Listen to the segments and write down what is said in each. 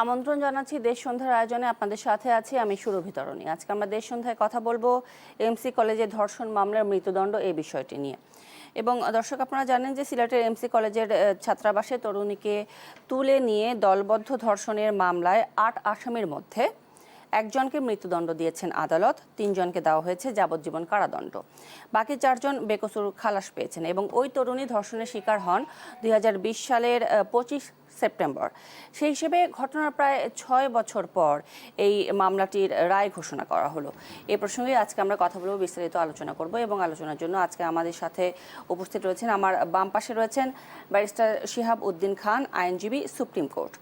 আমন্ত্রণ জানাচ্ছি দেশ সন্ধ্যার আয়োজনে। আপনাদের সাথে আছি আমি সুরভি তরণী। আজকে আমরা দেশ সন্ধ্যায় কথা বলবো এমসি কলেজে ধর্ষণ মামলার মৃত্যুদণ্ড এই বিষয়টি নিয়ে। এবং দর্শক, আপনারা জানেন যে সিলেটের এমসি কলেজের ছাত্রাবাসে তরুণীকে তুলে নিয়ে দলবদ্ধ ধর্ষণের মামলায় ৮ আসামির মধ্যে একজনকে মৃত্যুদণ্ড দিয়েছেন আদালত, ৩ জনকে দেওয়া হয়েছে যাবজ্জীবন কারাদণ্ড। বাকি 4 জন বেকসুর খালাস পেয়েছেন এবং ওই তরুণী ধর্ষণের শিকার হন ২০২০ সালের ২৫ সেপ্টেম্বর। সেই হিসেবে ঘটনার প্রায় ৬ বছর পর এই মামলাটির রায় ঘোষণা করা হলো। এ প্রসঙ্গে আজকে আমরা কথা বলবো, বিস্তারিত আলোচনা করব এবং আলোচনার জন্য আজকে আমাদের সাথে উপস্থিত রয়েছেন, আমার বাম পাশে রয়েছেন ব্যারিস্টার শিহাব উদ্দিন খান, আইনজীবী, সুপ্রিম কোর্ট,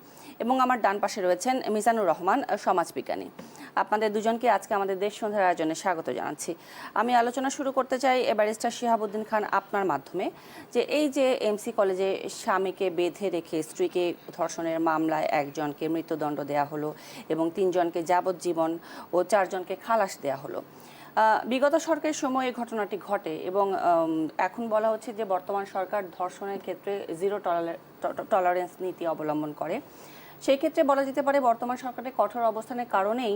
এবং আমার ডান পাশে রয়েছেন মিজানুর রহমান, সমাজবিজ্ঞানী। আপনাদের দুজনকে আজকে আমাদের দেশ সন্ধ্যার আয়োজনে স্বাগত জানাচ্ছি। আমি আলোচনা শুরু করতে চাই ব্যারিস্টার শিহাব উদ্দিন খান আপনার মাধ্যমে, যে এই যে এমসি কলেজে স্বামীকে বেঁধে রেখে স্ত্রীকে ধর্ষণের মামলায় একজনকে মৃত্যুদণ্ড দেওয়া হলো এবং ৩ জনকে যাবজ্জীবন ও 4 জনকে খালাস দেওয়া হলো। বিগত সরকারের সময় এই ঘটনাটি ঘটে এবং এখন বলা হচ্ছে যে বর্তমান সরকার ধর্ষণের ক্ষেত্রে জিরো টলারেন্স নীতি অবলম্বন করে। সেই ক্ষেত্রে বলা যেতে পারে বর্তমান সরকারের কঠোর অবস্থানের কারণেই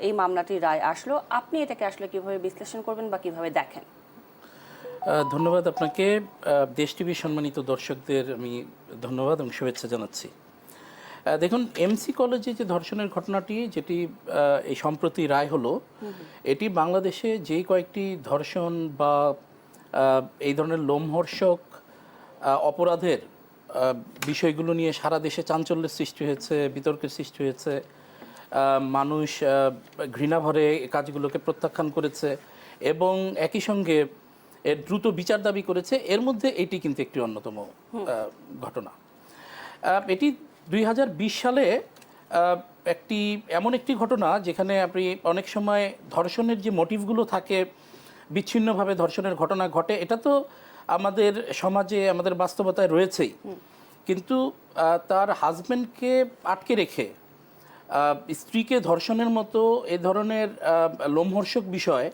এই মামলাটির রায় আসলো। আপনি এটাকে আসলে কিভাবে বিশ্লেষণ করবেন বা কিভাবে দেখেন? ধন্যবাদ আপনাকে। দেশ টিভির সম্মানিত দর্শকদের আমি ধন্যবাদ এবং শুভেচ্ছা জানাচ্ছি। দেখুন, এমসি কলেজে যে ধর্ষণের ঘটনাটি যেটি এই সম্প্রতি রায় হলো, এটি বাংলাদেশে যেই কয়েকটি ধর্ষণ বা এই ধরনের লোমহর্ষক অপরাধের বিষয়গুলো নিয়ে সারা দেশে চাঞ্চল্যের সৃষ্টি হয়েছে, বিতর্কের সৃষ্টি হয়েছে, মানুষ ঘৃণাভরে কাজগুলোকে প্রত্যাখ্যান করেছে এবং একই সঙ্গে এর দ্রুত বিচার দাবি করেছে, এর মধ্যে এটি কিন্তু একটি অন্যতম ঘটনা। এটি ২০২০ সালে এমন একটি ঘটনা যেখানে আপনি অনেক সময় ধর্ষণের যে মোটিভগুলো থাকে, বিচ্ছিন্নভাবে ধর্ষণের ঘটনা ঘটে, এটা তো আমাদের সমাজে আমাদের বাস্তবতায় রয়েছেই, কিন্তু তার হাজব্যান্ডকে আটকে রেখে স্ত্রীকে ধর্ষণের মতো এ ধরনের লোমহর্ষক বিষয়,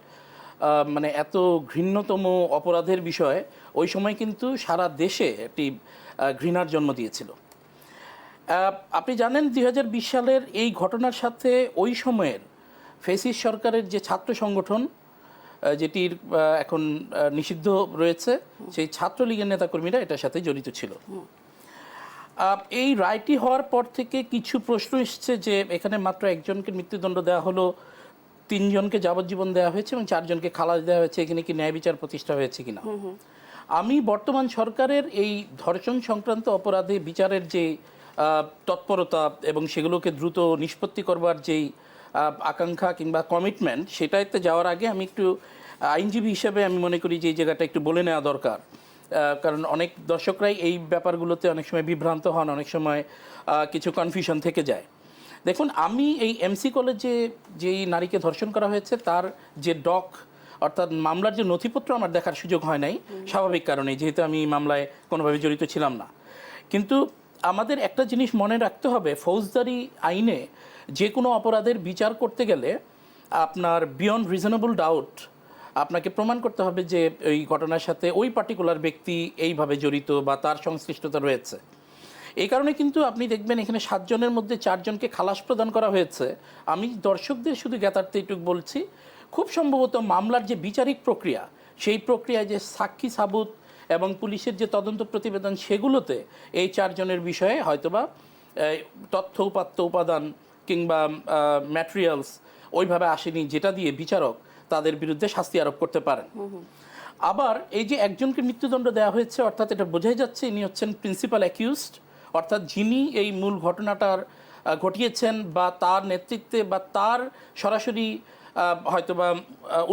মানে এত ঘৃণ্যতম অপরাধের বিষয় ওই সময় কিন্তু সারা দেশে একটি ঘৃণার জন্ম দিয়েছিল। আপনি জানেন ২০২০ সালের এই ঘটনার সাথে ওই সময়ের ফ্যাসিস্ট সরকারের যে ছাত্র সংগঠন, যেটির এখন নিষিদ্ধ রয়েছে, সেই ছাত্রলীগের নেতাকর্মীরা এটার সাথে জড়িত ছিল। এই রায়টি হওয়ার পর থেকে কিছু প্রশ্ন এসছে যে এখানে মাত্র একজনকে মৃত্যুদণ্ড দেওয়া হলো, ৩ জনকে যাবজ্জীবন দেওয়া হয়েছে এবং 4 জনকে খালাস দেওয়া হয়েছে, এখানে কি ন্যায় বিচার প্রতিষ্ঠা হয়েছে কিনা। আমি বর্তমান সরকারের এই ধর্ষণ সংক্রান্ত অপরাধে বিচারের যে তৎপরতা এবং সেগুলোকে দ্রুত নিষ্পত্তি করবার যেই আকাঙ্ক্ষা কিংবা কমিটমেন্ট, সেটাতে যাওয়ার আগে আমি একটু আইনজীবী হিসেবে আমি মনে করি যে এই জায়গাটা একটু বলে নেওয়া দরকার। কারণ অনেক দর্শকরাই এই ব্যাপারগুলোতে অনেক সময় বিভ্রান্ত হন, অনেক সময় কিছু কনফিউশন থেকে যায়। দেখুন, আমি এই এমসি কলেজে যেই নারীকে ধর্ষণ করা হয়েছে তার যে ডক, অর্থাৎ মামলার যে নথিপত্র আমার দেখার সুযোগ হয় নাই, স্বাভাবিক কারণে, যেহেতু আমি মামলায় কোনোভাবে জড়িত ছিলাম না। কিন্তু আমাদের একটা জিনিস মনে রাখতে হবে, ফৌজদারি আইনে যে কোনো অপরাধের বিচার করতে গেলে আপনার বিয়ন্ড রিজনেবল ডাউট আপনাকে প্রমাণ করতে হবে যে ওই ঘটনার সাথে ওই পার্টিকুলার ব্যক্তি এইভাবে জড়িত বা তার সংশ্লিষ্টতা রয়েছে। এই কারণে কিন্তু আপনি দেখবেন এখানে 7 জনের মধ্যে 4 জনকে খালাস প্রদান করা হয়েছে। আমি দর্শকদের শুধু জ্ঞাতার্থে এইটুকু বলছি, খুব সম্ভবত মামলার যে বিচারিক প্রক্রিয়া, সেই প্রক্রিয়ায় যে সাক্ষী সাবুত এবং পুলিশের যে তদন্ত প্রতিবেদন, সেগুলোতে এই 4 জনের বিষয়ে হয়তোবা তথ্য উপাত্ত উপাদান কিংবা ম্যাটেরিয়ালস ওইভাবে আসেনি, যেটা দিয়ে বিচারক তাদের বিরুদ্ধে শাস্তি আরোপ করতে পারেন। আবার এই যে একজনকে মৃত্যুদণ্ড দেওয়া হয়েছে, অর্থাৎ এটা বোঝাই যাচ্ছে ইনি হচ্ছেন প্রিন্সিপাল অ্যাকিউজড, অর্থাৎ যিনি এই মূল ঘটনাটার ঘটিয়েছেন বা তার নেতৃত্বে বা তার সরাসরি হয়তোবা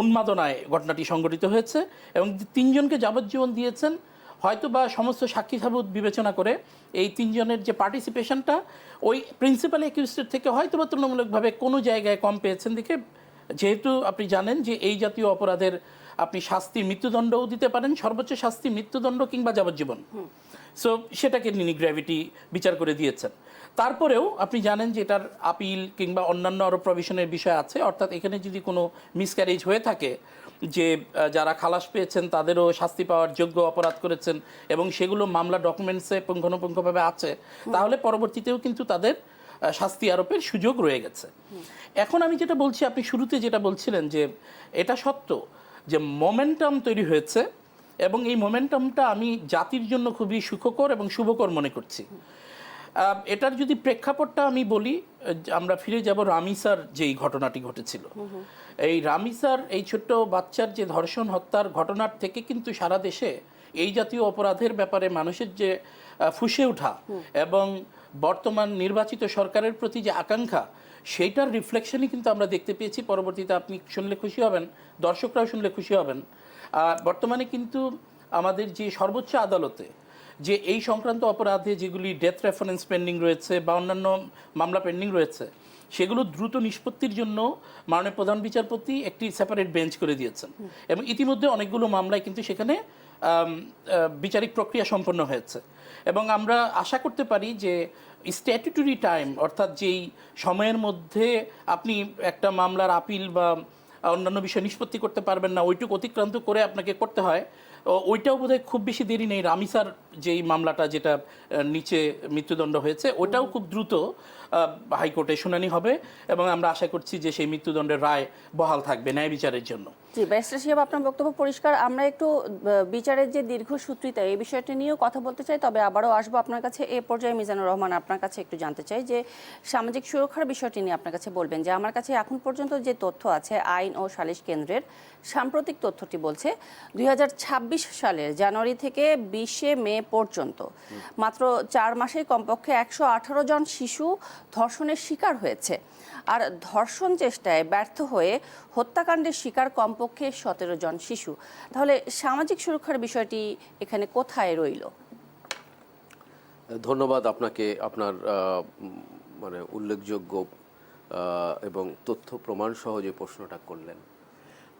উন্মাদনায় ঘটনাটি সংঘটিত হয়েছে, এবং 3 জনকে যাবজ্জীবন দিয়েছেন হয়তোবা সমস্ত সাক্ষী সাবুত বিবেচনা করে। এই 3 জনের যে পার্টিসিপেশনটা ওই প্রিন্সিপাল অ্যাকিউজডের থেকে হয়তোবা তুলনামূলকভাবে কোনো জায়গায় কম পেয়েছেন দেখে, যেহেতু আপনি জানেন যে এই জাতীয় অপরাধের আপনি শাস্তি মৃত্যুদণ্ডও দিতে পারেন, সর্বোচ্চ শাস্তি মৃত্যুদণ্ড কিংবা যাবজ্জীবন, সো সেটাকে তিনি গ্র্যাভিটি বিচার করে দিয়েছেন। তারপরেও আপনি জানেন যে এটার আপিল কিংবা অন্যান্য আরও প্রভিশনের বিষয় আছে, অর্থাৎ এখানে যদি কোনো মিসক্যারেজ হয়ে থাকে, যে যারা খালাস পেয়েছেন তাদেরও শাস্তি পাওয়ার যোগ্য অপরাধ করেছেন এবং সেগুলো মামলা ডকুমেন্টসে পুঙ্খানুপুঙ্খভাবে আছে, তাহলে পরবর্তীতেও কিন্তু তাদের শাস্তি আরোপের সুযোগ রয়ে গেছে। এখন আমি যেটা বলছি, আপনি শুরুতে যেটা বলছিলেন যে এটা সত্য যে মোমেন্টাম তৈরি হয়েছে, এবং এই মোমেন্টামটা আমি জাতির জন্য খুবই সুখকর এবং শুভকর মনে করছি। এটার যদি প্রেক্ষাপটটা আমি বলি, আমরা ফিরে যাব রামিসার যেই ঘটনাটি ঘটেছিল। এই রামিসার এই ছোট্ট বাচ্চার যে ধর্ষণ হত্যার ঘটনার থেকে কিন্তু সারা দেশে এই জাতীয় অপরাধের ব্যাপারে মানুষের যে ফুঁসে ওঠা এবং বর্তমান নির্বাচিত সরকারের প্রতি যে আকাঙ্ক্ষা, সেইটার রিফ্লেকশনই কিন্তু আমরা দেখতে পেয়েছি। পরবর্তীতে আপনি শুনলে খুশি হবেন, দর্শকরাও শুনলে খুশি হবেন। বর্তমানে কিন্তু আমাদের যে সর্বোচ্চ আদালতে যে এই সংক্রান্ত অপরাধে যেগুলি ডেথ রেফারেন্স পেন্ডিং রয়েছে বা অন্যান্য মামলা পেন্ডিং রয়েছে, সেগুলো দ্রুত নিষ্পত্তির জন্য মাননীয় প্রধান বিচারপতি একটি সেপারেট বেঞ্চ করে দিয়েছেন, এবং ইতিমধ্যে অনেকগুলো মামলায় কিন্তু সেখানে বিচারিক প্রক্রিয়া সম্পন্ন হয়েছে। এবং আমরা আশা করতে পারি যে স্ট্যাটুটরি টাইম, অর্থাৎ যেই সময়ের মধ্যে আপনি একটা মামলার আপিল বা অন্যান্য বিষয় নিষ্পত্তি করতে পারবেন না, ওইটুকু অতিক্রান্ত করে আপনাকে করতে হয়, ওইটাও বোধহয় খুব বেশি দেরি নেই। রামিসার যেই মামলাটা যেটা নিচে মৃত্যুদণ্ড হয়েছে, ওটাও খুব দ্রুত হাইকোর্টে শুনানি হবে, এবং আমরা আশা করছি যে সেই মৃত্যুদণ্ডের রায় বহাল থাকবে ন্যায় বিচারের জন্য। জি, ব্যারিস্টার সাহেব, আপনার বক্তব্য পরিষ্কার। আমরা একটু বিচারের যে দীর্ঘসূত্রিতা, এই বিষয়টি নিয়েও কথা বলতে চাই, তবে আবারও আসবো আপনার কাছে। এ পর্যায়ে মিজানুর রহমান, আপনার কাছে একটু জানতে চাই যে সামাজিক সুরক্ষার বিষয়টি নিয়ে আপনার কাছে বলবেন যে আমার কাছে এখন পর্যন্ত যে তথ্য আছে, আইন ও সালিশ কেন্দ্রের সাম্প্রতিক তথ্যটি বলছে 2026 সালের জানুয়ারি থেকে 20 মে পর্যন্ত মাত্র 4 মাসেই কমপক্ষে 118 জন শিশু ধর্ষণের শিকার হয়েছে। আর ধর্ষণ চেষ্টায় ব্যর্থ হয়ে হত্যাকাণ্ডের শিকার কমপক্ষে 17 জন শিশু। তাহলে সামাজিক সুরক্ষার বিষয়টি এখানে কোথায় রইল? ধন্যবাদ আপনাকে, আপনার মানে উল্লেখযোগ্য এবং তথ্য প্রমাণ সহ যে প্রশ্নটা করলেন।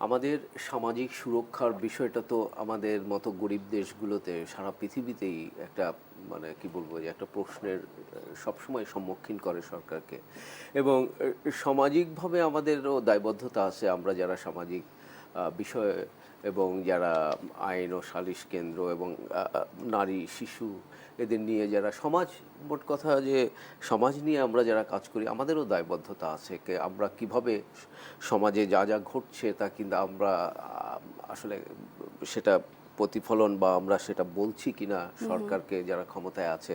আমাদের সামাজিক সুরক্ষার বিষয়টা তো আমাদের মতো গরিব দেশগুলোতে সারা পৃথিবীতেই একটা মানে কি বলবো যে একটা প্রশ্নের সবসময় সম্মুখীন করে সরকারকে, এবং সামাজিকভাবে আমাদেরও দায়বদ্ধতা আছে। আমরা যারা সামাজিক বিষয় এবং যারা আইন ও সালিশ কেন্দ্র এবং নারী শিশু এদের নিয়ে যারা সমাজ, মোট কথা যে সমাজ নিয়ে আমরা যারা কাজ করি, আমাদেরও দায়বদ্ধতা আছে যে আমরা কিভাবে সমাজে যা যা ঘটছে তা কিন্তু আমরা আসলে সেটা প্রতিফলন বা আমরা সেটা বলছি কিনা সরকারকে, যারা ক্ষমতায় আছে,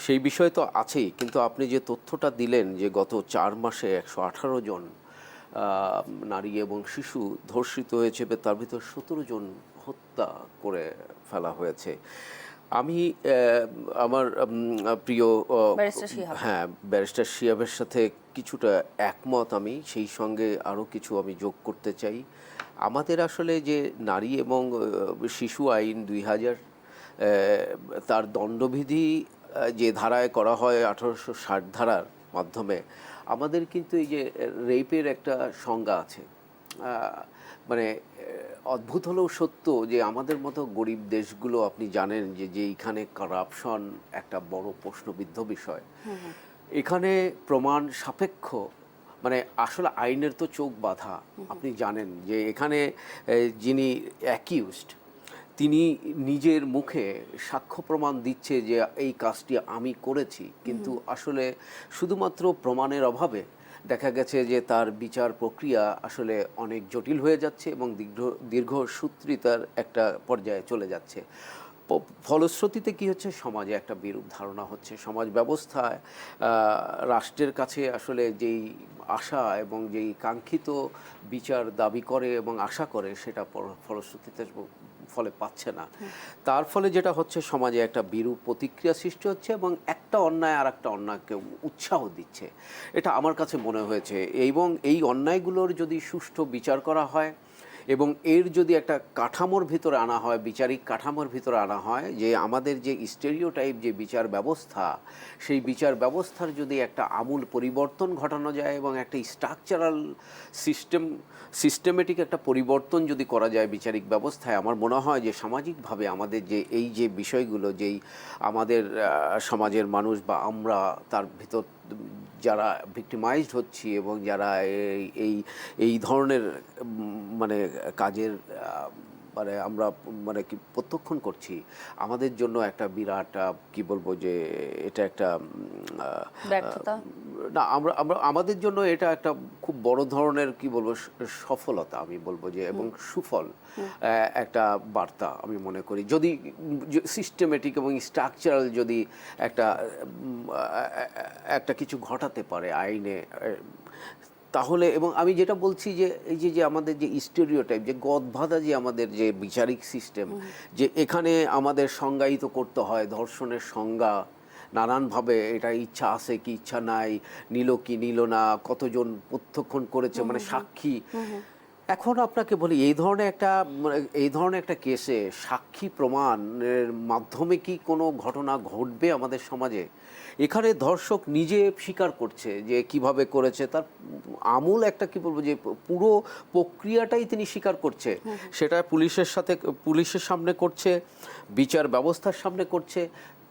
সেই বিষয় তো আছেই। কিন্তু আপনি যে তথ্যটা দিলেন যে গত 4 মাসে 118 জন নারী এবং শিশু ধর্ষিত হয়েছে, তার ভিতর 17 জন হত্যা করে ফেলা হয়েছে। আমি আমার প্রিয় ব্যারিস্টার শিহাবের সাথে কিছুটা একমত। আমি সেই সঙ্গে আরও কিছু আমি যোগ করতে চাই। আমাদের আসলে যে নারী এবং শিশু আইন 2000 তার দণ্ডবিধি যে ধারায় করা হয় 1860 ধারার মাধ্যমে, আমাদের কিন্তু এই যে রেপের একটা সংজ্ঞা আছে। মানে অদ্ভুত হলেও সত্য যে আমাদের মতো গরিব দেশগুলো, আপনি জানেন যে এইখানে কারাপশন একটা বড় প্রশ্নবিদ্ধ বিষয়। এখানে প্রমাণ সাপেক্ষ, মানে আসলে আইনের তো চোখ বাঁধা। আপনি জানেন যে এখানে যিনি অ্যাকিউজড, তিনি নিজের মুখে সাক্ষ্য প্রমাণ দিচ্ছে যে এই কাজটি আমি করেছি, কিন্তু আসলে শুধুমাত্র প্রমাণের অভাবে দেখা গেছে যে তার বিচার প্রক্রিয়া আসলে অনেক জটিল হয়ে যাচ্ছে এবং দীর্ঘসূত্রিতার একটা পর্যায়ে চলে যাচ্ছে। ফলশ্রুতিতে কি হচ্ছে, সমাজে একটা বিরূপ ধারণা হচ্ছে। সমাজ ব্যবস্থায় রাষ্ট্রের কাছে আসলে যেই আশা এবং যেই কাঙ্ক্ষিত বিচার দাবি করে এবং আশা করে, সেটা ফলশ্রুতিতে ফলে পাচ্ছে না। তার ফলে যেটা হচ্ছে, সমাজে একটা বিরূপ প্রতিক্রিয়া সৃষ্টি হচ্ছে এবং একটা অন্যায় আর একটা অন্যায়কে উৎসাহ দিচ্ছে। এটা আমার কাছে মনে হয়েছে। এবং এই অন্যায়গুলোর যদি সুষ্ঠু বিচার করা হয় এবং এর যদি একটা কাঠামোর ভিতরে আনা হয়, বিচারিক কাঠামোর ভিতরে আনা হয়, যে আমাদের যে স্টেরিওটাইপ যে বিচার ব্যবস্থা, সেই বিচার ব্যবস্থার যদি একটা আমূল পরিবর্তন ঘটানো যায় এবং একটা স্ট্রাকচারাল সিস্টেমেটিক একটা পরিবর্তন যদি করা যায় বিচারিক ব্যবস্থায়, আমার মনে হয় যে সামাজিকভাবে আমাদের যে এই যে বিষয়গুলো, যেই আমাদের সমাজের মানুষ বা আমরা তার ভিতর যারা ভিক্টিমাইজড হচ্ছি এবং যারা এই ধরনের মানে কাজের মানে আমরা মানে কি প্রত্যক্ষণ করছি, আমাদের জন্য একটা বিরাট কি বলবো যে এটা একটা না, আমরা আমরা আমাদের জন্য এটা একটা খুব বড় ধরনের কি বলবো সফলতা আমি বলবো যে, এবং সুফল একটা বার্তা আমি মনে করি, যদি সিস্টেমেটিক এবং স্ট্রাকচারাল যদি একটা কিছু ঘটাতে পারে আইনে, তাহলে। এবং আমি যেটা বলছি যে এই যে আমাদের যে স্টেরিওটাইপ, যে গদবাঁধা যে আমাদের যে বিচারিক সিস্টেম, যে এখানে আমাদের সংজ্ঞায়িত করতে হয় ধর্ষণের সংজ্ঞা নানানভাবে, এটা ইচ্ছা আছে কি ইচ্ছা নাই, নিল কি নিল না, কতজন প্রত্যক্ষণ করেছে, মানে সাক্ষী। এখন আপনাকে বলি, এই ধরনের একটা কেসে সাক্ষী প্রমাণের মাধ্যমে কি কোনো ঘটনা ঘটবে আমাদের সমাজে? এখানে ধর্ষক নিজে স্বীকার করছে যে কিভাবে করেছে, তার আমূল একটা কি বলবো যে পুরো প্রক্রিয়াটাই তিনি স্বীকার করছে, সেটা পুলিশের সামনে করছে, বিচার ব্যবস্থার সামনে করছে,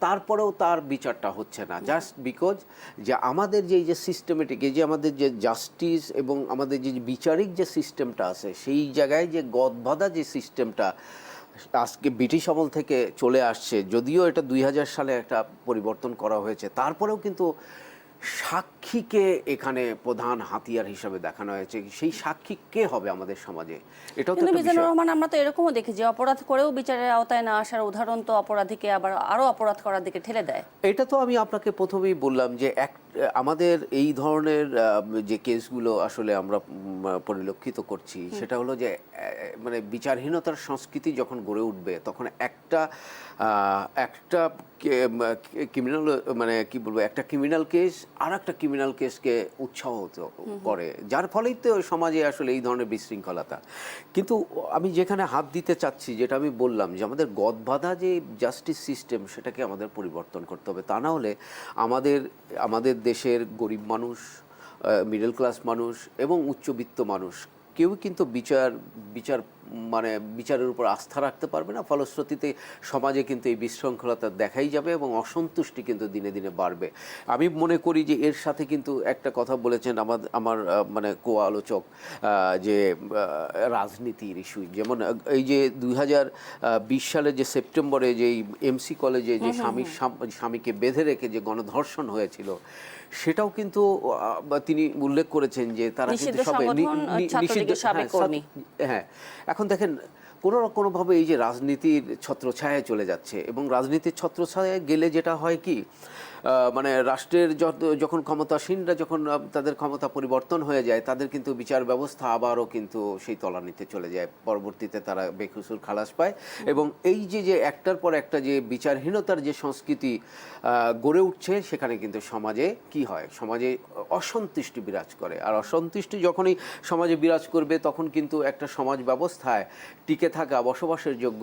তারপরেও তার বিচারটা হচ্ছে না, জাস্ট বিকজ যে আমাদের যে সিস্টেমেটিক, এই যে আমাদের যে জাস্টিস এবং আমাদের যে বিচারিক যে সিস্টেমটা আছে, সেই জায়গায় যে গদবাঁধা যে সিস্টেমটা আজকে ব্রিটিশ আমল থেকে চলে আসছে, যদিও এটা 2000 সালে একটা পরিবর্তন করা হয়েছে, তারপরেও কিন্তু সাক্ষীকে এখানে প্রধান হাতিয়ার হিসাবে দেখানো হয়েছে। সেই সাক্ষী কে হবে আমাদের সমাজে? এটাও তো কিন্তু একটা মিজানুর বিষয়। রহমান, আমরা তো এরকমও দেখি যে অপরাধ করেও বিচারের আওতায় না আসার উদাহরণ তো অপরাধীকে আবার আরো অপরাধ করার দিকে ঠেলে দেয়। এটা তো আমি আপনাকে প্রথমেই বললাম যে আমাদের এই ধরনের যে কেসগুলো আসলে আমরা পরিলক্ষিত করছি, সেটা হলো যে মানে বিচারহীনতার সংস্কৃতি যখন গড়ে উঠবে, তখন একটা ক্রিমিনাল, মানে কি বলবো, একটা ক্রিমিনাল কেস আর একটা ক্রিমিনাল কেসকে উৎসাহিত করে, যার ফলেই তো সমাজে আসলে এই ধরনের বিশৃঙ্খলতা। কিন্তু আমি যেখানে হাত দিতে চাচ্ছি, যেটা আমি বললাম যে আমাদের গদবাঁধা যে জাস্টিস সিস্টেম, সেটাকে আমাদের পরিবর্তন করতে হবে। তা না হলে আমাদের দেশের গরিব মানুষ, মিডল ক্লাস মানুষ এবং উচ্চবিত্ত মানুষ কেউ কিন্তু বিচারের উপর আস্থা রাখতে পারবে না। ফলশ্রুতিতে সমাজে কিন্তু এই বিশৃঙ্খলতা দেখাই যাবে এবং অসন্তুষ্টি কিন্তু দিনে দিনে বাড়বে। আমি মনে করি যে এর সাথে কিন্তু একটা কথা বলেছেন আমার মানে আলোচক, যে রাজনীতির ইস্যু, যেমন এই যে 2020 সালে যে সেপ্টেম্বরে যে এমসি কলেজে যে স্বামীকে বেঁধে রেখে যে গণধর্ষণ হয়েছিল, সেটাও কিন্তু তিনি উল্লেখ করেছেন যে তারা কিন্তু সবাই হ্যাঁ। এখন দেখেন, কোনোভাবে এই যে রাজনীতির ছত্রছায়ায় চলে যাচ্ছে, এবং রাজনীতির ছত্রছায়ায় গেলে যেটা হয় কি, মানে রাষ্ট্রের যখন ক্ষমতাসীনরা যখন তাদের ক্ষমতা পরিবর্তন হয়ে যায়, তাদের কিন্তু বিচার ব্যবস্থা আবারও কিন্তু সেই তলানিতে চলে যায়, পরবর্তীতে তারা বেকসুর খালাস পায়। এবং এই যে একটার পর একটা যে বিচারহীনতার যে সংস্কৃতি গড়ে উঠছে, সেখানে কিন্তু সমাজে কি হয়, সমাজে অসন্তুষ্টি বিরাজ করে। আর অসন্তুষ্টি যখনই সমাজে বিরাজ করবে, তখন কিন্তু একটা সমাজ ব্যবস্থায় টিকে থাকা, বসবাসের যোগ্য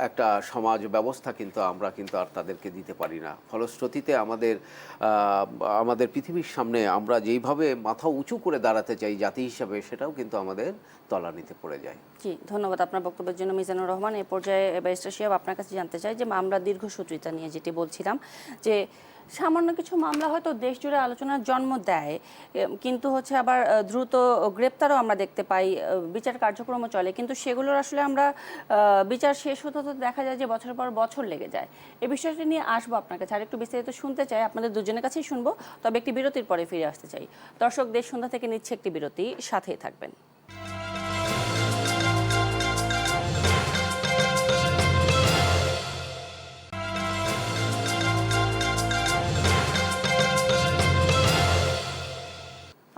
একটা সমাজ ব্যবস্থা কিন্তু আমরা কিন্তু আর তাদেরকে দিতে পারি না। ফলশ্রুতিতে আমাদের পৃথিবীর সামনে আমরা যেইভাবে মাথা উঁচু করে দাঁড়াতে চাই জাতি হিসাবে, সেটাও কিন্তু আমাদের তলানিতে পড়ে যায়। জি, ধন্যবাদ আপনার বক্তব্যের জন্য মিজানুর রহমান। এই পর্যায়ে ব্যারিস্টার শিহাব, আপনার কাছে জানতে চাই যে মামলার দীর্ঘসূত্রিতা নিয়ে যেটি বলছিলাম, যে সামান্য কিছু মামলা হয়তো দেশ জুড়ে আলোচনার জন্ম দেয়, কিন্তু হচ্ছে আবার দ্রুত গ্রেপ্তারও আমরা দেখতে পাই, বিচার কার্যক্রমও চলে, কিন্তু সেগুলোর আসলে আমরা বিচার শেষ হতে হতে দেখা যায় যে বছর পর বছর লেগে যায়। এই বিষয়টি নিয়ে আসবো আপনার কাছে, আর একটু বিস্তারিত শুনতে চাই, আপনাদের দুজনের কাছেই শুনবো, তবে একটি বিরতির পরে ফিরে আসতে চাই। দর্শক, দেশ সন্ধ্যা থেকে নিচ্ছে একটি বিরতি, সাথেই থাকবেন।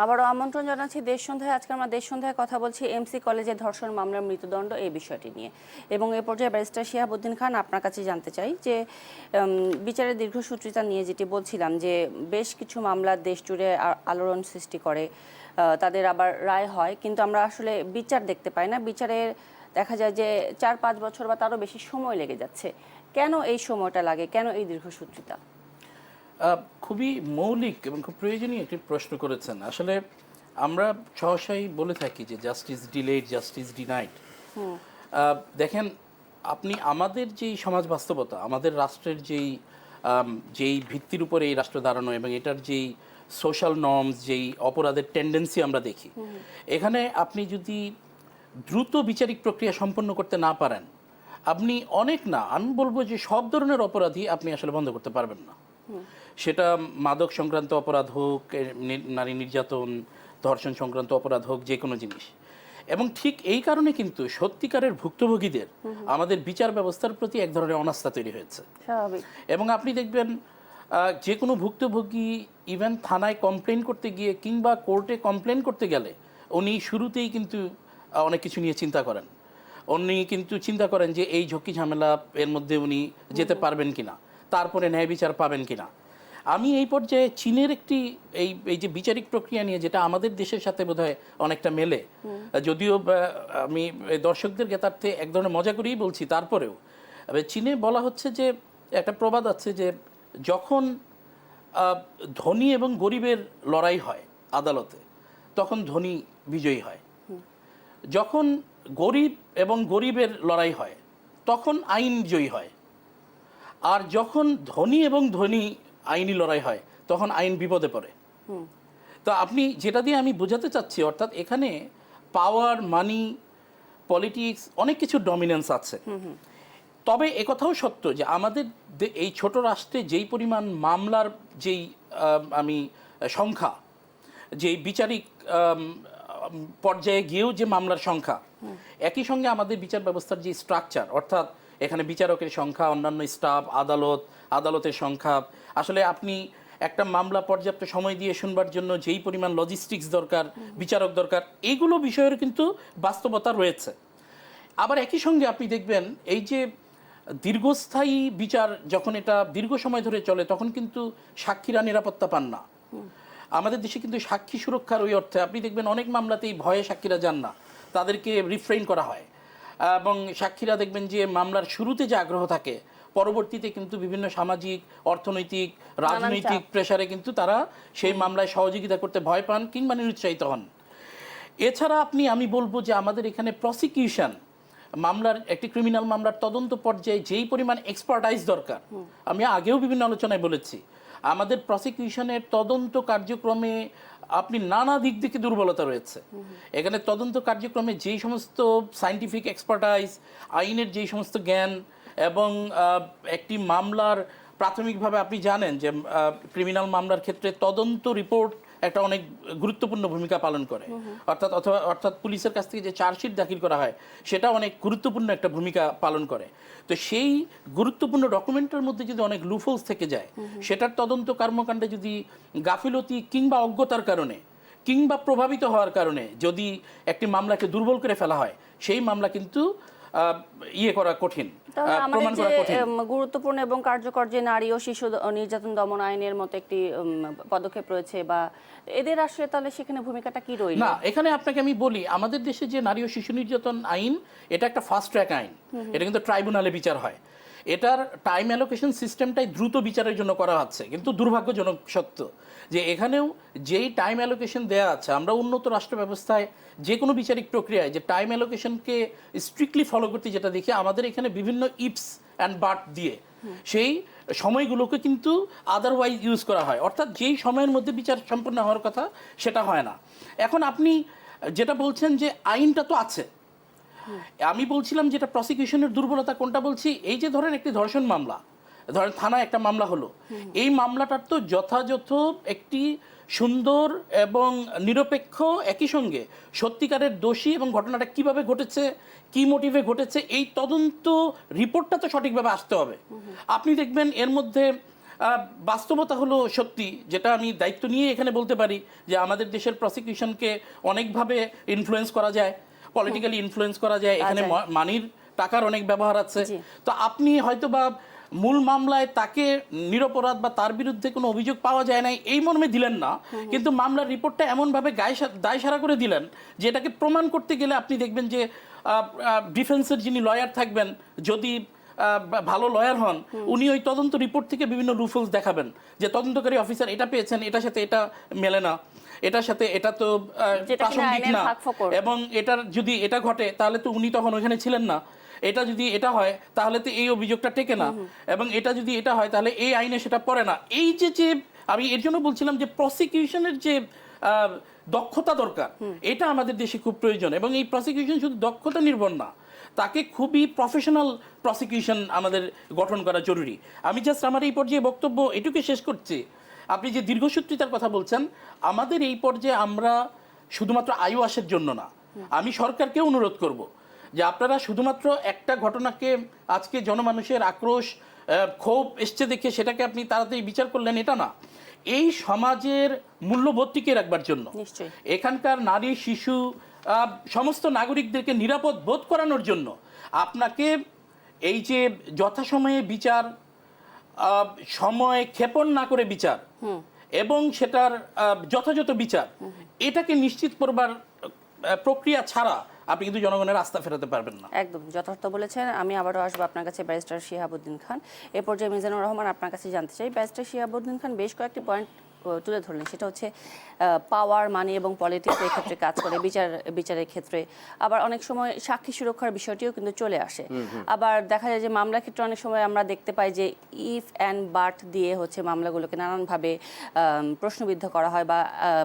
আবারও আমন্ত্রণ জানাচ্ছি দেশ সন্ধ্যায়। আজকে আমরা দেশ সন্ধ্যায় কথা বলছি এমসি কলেজে ধর্ষণ মামলার মৃত্যুদণ্ড এই বিষয়টি নিয়ে, এবং এ পর্যায়ে ব্যারিস্টার শিহাবুদ্দিন খান, আপনার কাছে জানতে চাই যে বিচারের দীর্ঘসূত্রিতা নিয়ে যেটি বলছিলাম, যে বেশ কিছু মামলা দেশ জুড়ে আলোড়ন সৃষ্টি করে, তাদের আবার রায় হয়, কিন্তু আমরা আসলে বিচার দেখতে পাই না। বিচারে দেখা যায় যে 4-5 বছর বা তারও বেশি সময় লেগে যাচ্ছে। কেন এই সময়টা লাগে, কেন এই দীর্ঘসূত্রিতা? খুবই মৌলিক এবং খুব প্রয়োজনীয় একটি প্রশ্ন করেছেন। আসলে আমরা সহসাই বলে থাকি যে জাস্টিস ডিলেড, জাস্টিস ডিনাইড। দেখেন, আপনি আমাদের যেই সমাজ বাস্তবতা, আমাদের রাষ্ট্রের যেই ভিত্তির উপরে এই রাষ্ট্র দাঁড়ানো, এবং এটার যেই সোশ্যাল নর্মস, যেই অপরাধের টেন্ডেন্সি আমরা দেখি, এখানে আপনি যদি দ্রুত বিচারিক প্রক্রিয়া সম্পন্ন করতে না পারেন, আপনি অনেক না, আমি বলবো যে সব ধরনের অপরাধী আপনি আসলে বন্ধ করতে পারবেন না। সেটা মাদক সংক্রান্ত অপরাধ হোক, নারী নির্যাতন, ধর্ষণ সংক্রান্ত অপরাধ হোক, যে কোনো জিনিস। এবং ঠিক এই কারণে কিন্তু সত্যিকারের ভুক্তভোগীদের আমাদের বিচার ব্যবস্থার প্রতি এক ধরনের অনাস্থা তৈরি হয়েছে। স্বাভাবিক। এবং আপনি দেখবেন যে কোনো ভুক্তভোগী ইভেন থানায় কমপ্লেন করতে গিয়ে কিংবা কোর্টে কমপ্লেন করতে গেলে উনি শুরুতেই কিন্তু অনেক কিছু নিয়ে চিন্তা করেন। উনি কিন্তু চিন্তা করেন যে এই ঝক্কি ঝামেলা এর মধ্যে উনি যেতে পারবেন কিনা, তারপরে ন্যায় বিচার পাবেন কিনা। আমি এই পর্যায়ে চীনের একটি এই যে বিচারিক প্রক্রিয়া নিয়ে, যেটা আমাদের দেশের সাথে বোধহয় অনেকটা মেলে, যদিও আমি দর্শকদের জ্ঞাতার্থে এক ধরনের মজা করেই বলছি, তারপরেও চীনে বলা হচ্ছে যে একটা প্রবাদ আছে যে যখন ধনী এবং গরিবের লড়াই হয় আদালতে, তখন ধনী বিজয়ী হয়। যখন গরিব এবং গরিবের লড়াই হয়, তখন আইন জয়ী হয়। আর যখন ধনী এবং ধনী আইনি লড়াই হয়, তখন আইন বিপদে পড়ে। তো আপনি যেটা দিয়ে আমি বোঝাতে চাচ্ছি, অর্থাৎ এখানে পাওয়ার, মানি, পলিটিক্স, অনেক কিছু ডমিনেন্স আছে। তবে একথাও সত্য যে আমাদের এই ছোট রাষ্ট্রে যেই পরিমাণ মামলার যেই সংখ্যা, যেই বিচারিক পর্যায়ে গিয়েও যে মামলার সংখ্যা, একই সঙ্গে আমাদের বিচার ব্যবস্থার যে স্ট্রাকচার, অর্থাৎ এখানে বিচারকের সংখ্যা, অন্যান্য স্টাফ, আদালতের সংখ্যা, আসলে আপনি একটা মামলা পর্যাপ্ত সময় দিয়ে শুনবার জন্য যেই পরিমাণ লজিস্টিক্স দরকার, বিচারক দরকার, এইগুলো বিষয়ের কিন্তু বাস্তবতা রয়েছে। আবার একই সঙ্গে আপনি দেখবেন এই যে দীর্ঘস্থায়ী বিচার যখন এটা দীর্ঘ সময় ধরে চলে, তখন কিন্তু সাক্ষীরা নিরাপত্তা পান না। আমাদের দেশে কিন্তু সাক্ষী সুরক্ষার ওই অর্থে আপনি দেখবেন অনেক মামলাতেই ভয়ে সাক্ষীরা যান না, তাদেরকে রিফ্রেইন করা হয়। এবং সাক্ষীরা দেখবেন যে মামলার শুরুতে যে আগ্রহ থাকে, পরবর্তীতে কিন্তু বিভিন্ন সামাজিক, অর্থনৈতিক, রাজনৈতিক প্রেসারে কিন্তু তারা সেই মামলায় সহযোগিতা করতে ভয় পান কিংবা নিরুৎসাহিত হন। এছাড়া আমি বলবো যে আমাদের এখানে প্রসিকিউশন মামলার, একটি ক্রিমিনাল মামলার তদন্ত পর্যায়ে যেই পরিমাণ এক্সপার্টাইজ দরকার, আমি আগেও বিভিন্ন আলোচনায় বলেছি, আমাদের প্রসিকিউশনের তদন্ত কার্যক্রমে আপনি নানা দিক থেকে দুর্বলতা রয়েছে। এখানে তদন্ত কার্যক্রমে যেই সমস্ত সায়েন্টিফিক এক্সপার্টাইজ, আইনের যেই সমস্ত জ্ঞান, এবং একটি মামলার প্রাথমিকভাবে আপনি জানেন যে ক্রিমিনাল মামলার ক্ষেত্রে তদন্ত রিপোর্ট একটা অনেক গুরুত্বপূর্ণ ভূমিকা পালন করে। অর্থাৎ পুলিশের কাছ থেকে যে চার্জশিট দাখিল করা হয়, সেটা অনেক গুরুত্বপূর্ণ একটা ভূমিকা পালন করে। তো সেই গুরুত্বপূর্ণ ডকুমেন্টের মধ্যে যদি অনেক লুফোলস থেকে যায়, সেটার তদন্ত কর্মকাণ্ডে যদি গাফিলতি কিংবা অজ্ঞতার কারণে কিংবা প্রভাবিত হওয়ার কারণে যদি একটি মামলাকে দুর্বল করে ফেলা হয়, সেই মামলা কিন্তু করা কঠিন, প্রমাণ করা কঠিন। গুরুত্বপূর্ণ এবং কার্যকর যে নারী ও শিশু নির্যাতন দমন আইনের মতো একটি পদক্ষেপ রয়েছে, বা এদের আসলে তাহলে সেখানে ভূমিকাটা কি রইল? না, এখানে আপনাকে আমি বলি, আমাদের দেশে যে নারী ও শিশু নির্যাতন আইন, এটা একটা ফাস্ট ট্র্যাক আইন। এটা কিন্তু ট্রাইব্যুনালে বিচার হয়। এটার টাইম অ্যালোকেশন সিস্টেমটাই দ্রুত বিচারের জন্য করা হচ্ছে, কিন্তু দুর্ভাগ্যজনক সত্য যে এখানেও যেই টাইম অ্যালোকেশন দেওয়া আছে, আমরা উন্নত রাষ্ট্র ব্যবস্থায় যে কোনো বিচারিক প্রক্রিয়ায় যে টাইম অ্যালোকেশনকে স্ট্রিক্টলি ফলো করতে যেটা দেখি, আমাদের এখানে বিভিন্ন ইফস অ্যান্ড বাট দিয়ে সেই সময়গুলোকে কিন্তু আদারওয়াইজ ইউজ করা হয়, অর্থাৎ যেই সময়ের মধ্যে বিচার সম্পন্ন হওয়ার কথা সেটা হয় না। এখন আপনি যেটা বলছেন যে আইনটা তো আছে, আমি বলছিলাম যেটা প্রসিকিউশনের দুর্বলতা কোনটা বলছি, এই যে ধরেন একটি ধর্ষণ মামলা, ধরেন থানায় একটা মামলা হলো, এই মামলাটার তো যথাযথ একটি সুন্দর এবং নিরপেক্ষ, একই সঙ্গে সত্যিকারের দোষী এবং ঘটনাটা কিভাবে ঘটেছে, কি মোটিভে ঘটেছে, এই তদন্ত রিপোর্টটা তো সঠিকভাবে আসতে হবে। আপনি দেখবেন এর মধ্যে বাস্তবতা হলো সত্যি, যেটা আমি দায়িত্ব নিয়ে এখানে বলতে পারি, যে আমাদের দেশের প্রসিকিউশনকে অনেকভাবে ইনফ্লুয়েন্স করা যায়, পলিটিক্যালি ইনফ্লুয়েন্স করা যায়, এখানে মানির টাকার অনেক ব্যবহার আছে। তো আপনি হয়তো বা মূল মামলায় তাকে নিরপরাধ বা তার বিরুদ্ধে কোনো অভিযোগ পাওয়া যায় নাই এই মর্মে দিলেন না, কিন্তু মামলার রিপোর্টটা এমনভাবে দায়সারা করে দিলেন যে এটাকে প্রমাণ করতে গেলে আপনি দেখবেন যে ডিফেন্সের যিনি লয়ার থাকবেন, যদি ভালো লয়ার হন, উনি ওই তদন্ত রিপোর্ট থেকে বিভিন্ন লুফলস দেখাবেন যে তদন্তকারী অফিসার এটা পেয়েছেন, এটার সাথে এটা মেলে না, এটার সাথে এটা তো প্রাসঙ্গিক না, এবং এটার যদি এটা ঘটে তাহলে তো উনি তখন ওইখানে ছিলেন না, এটা যদি এটা হয় তাহলে তো এই অভিযোগটা টেকে না, এবং এটা যদি এটা হয় তাহলে এই আইনে সেটা পড়ে না। এই যে আমি এর জন্য বলছিলাম যে প্রসিকিউশনের যে দক্ষতা দরকার, এটা আমাদের দেশে খুব প্রয়োজন। এবং এই প্রসিকিউশন শুধু দক্ষতা নির্ভর না, তাকে খুবই প্রফেশনাল প্রসিকিউশন আমাদের গঠন করা জরুরি। আমি জাস্ট আমার এই পর্যায়ে বক্তব্য এটুকু শেষ করছি। আপনি যে দীর্ঘসূত্রিতার কথা বলছেন, আমাদের এই পর্যায়ে আমরা শুধুমাত্র আইওয়াসের জন্য না, আমি সরকারকে অনুরোধ করব যে আপনারা শুধুমাত্র একটা ঘটনাকে আজকে জনমানুষের আক্রোশ ক্ষোভ এসছে দেখে সেটাকে আপনি তাড়াতাড়ি বিচার করলেন, এটা না। এই সমাজের মূল্যবোধ টিকিয়ে রাখবার জন্য, নিশ্চয়ই এখানকার নারী শিশু সমস্ত নাগরিকদেরকে নিরাপদ বোধ করানোর জন্য আপনাকে এই যে যথাসময়ে বিচার, সময় ক্ষেপণ না করে বিচার এবং সেটার যথাযথ বিচার, এটাকে নিশ্চিত করবার প্রক্রিয়া ছাড়া আপনি কিন্তু জনগণের আস্থা ফেরাতে পারবেন না। একদম যথার্থ বলেছেন। আমি আবারও আসবো আপনার কাছে ব্যারিস্টার শিহাবুদ্দিন খান। এ পর্যায়ে মিজানুর রহমান আপনার কাছে জানতে চাই, ব্যারিস্টার শিহাবুদ্দিন খান বেশ কয়েকটি পয়েন্ট তুলে ধরলেন, সেটা হচ্ছে পাওয়ার, মানি এবং পলিটিক্স এই ক্ষেত্রে কাজ করে বিচারের ক্ষেত্রে। আবার অনেক সময় সাক্ষী সুরক্ষার বিষয়টিও কিন্তু চলে আসে। আবার দেখা যায় যে মামলার ক্ষেত্রে অনেক সময় আমরা দেখতে পাই যে ইফ অ্যান্ড বাট দিয়ে হচ্ছে মামলাগুলোকে নানানভাবে প্রশ্নবিদ্ধ করা হয় বা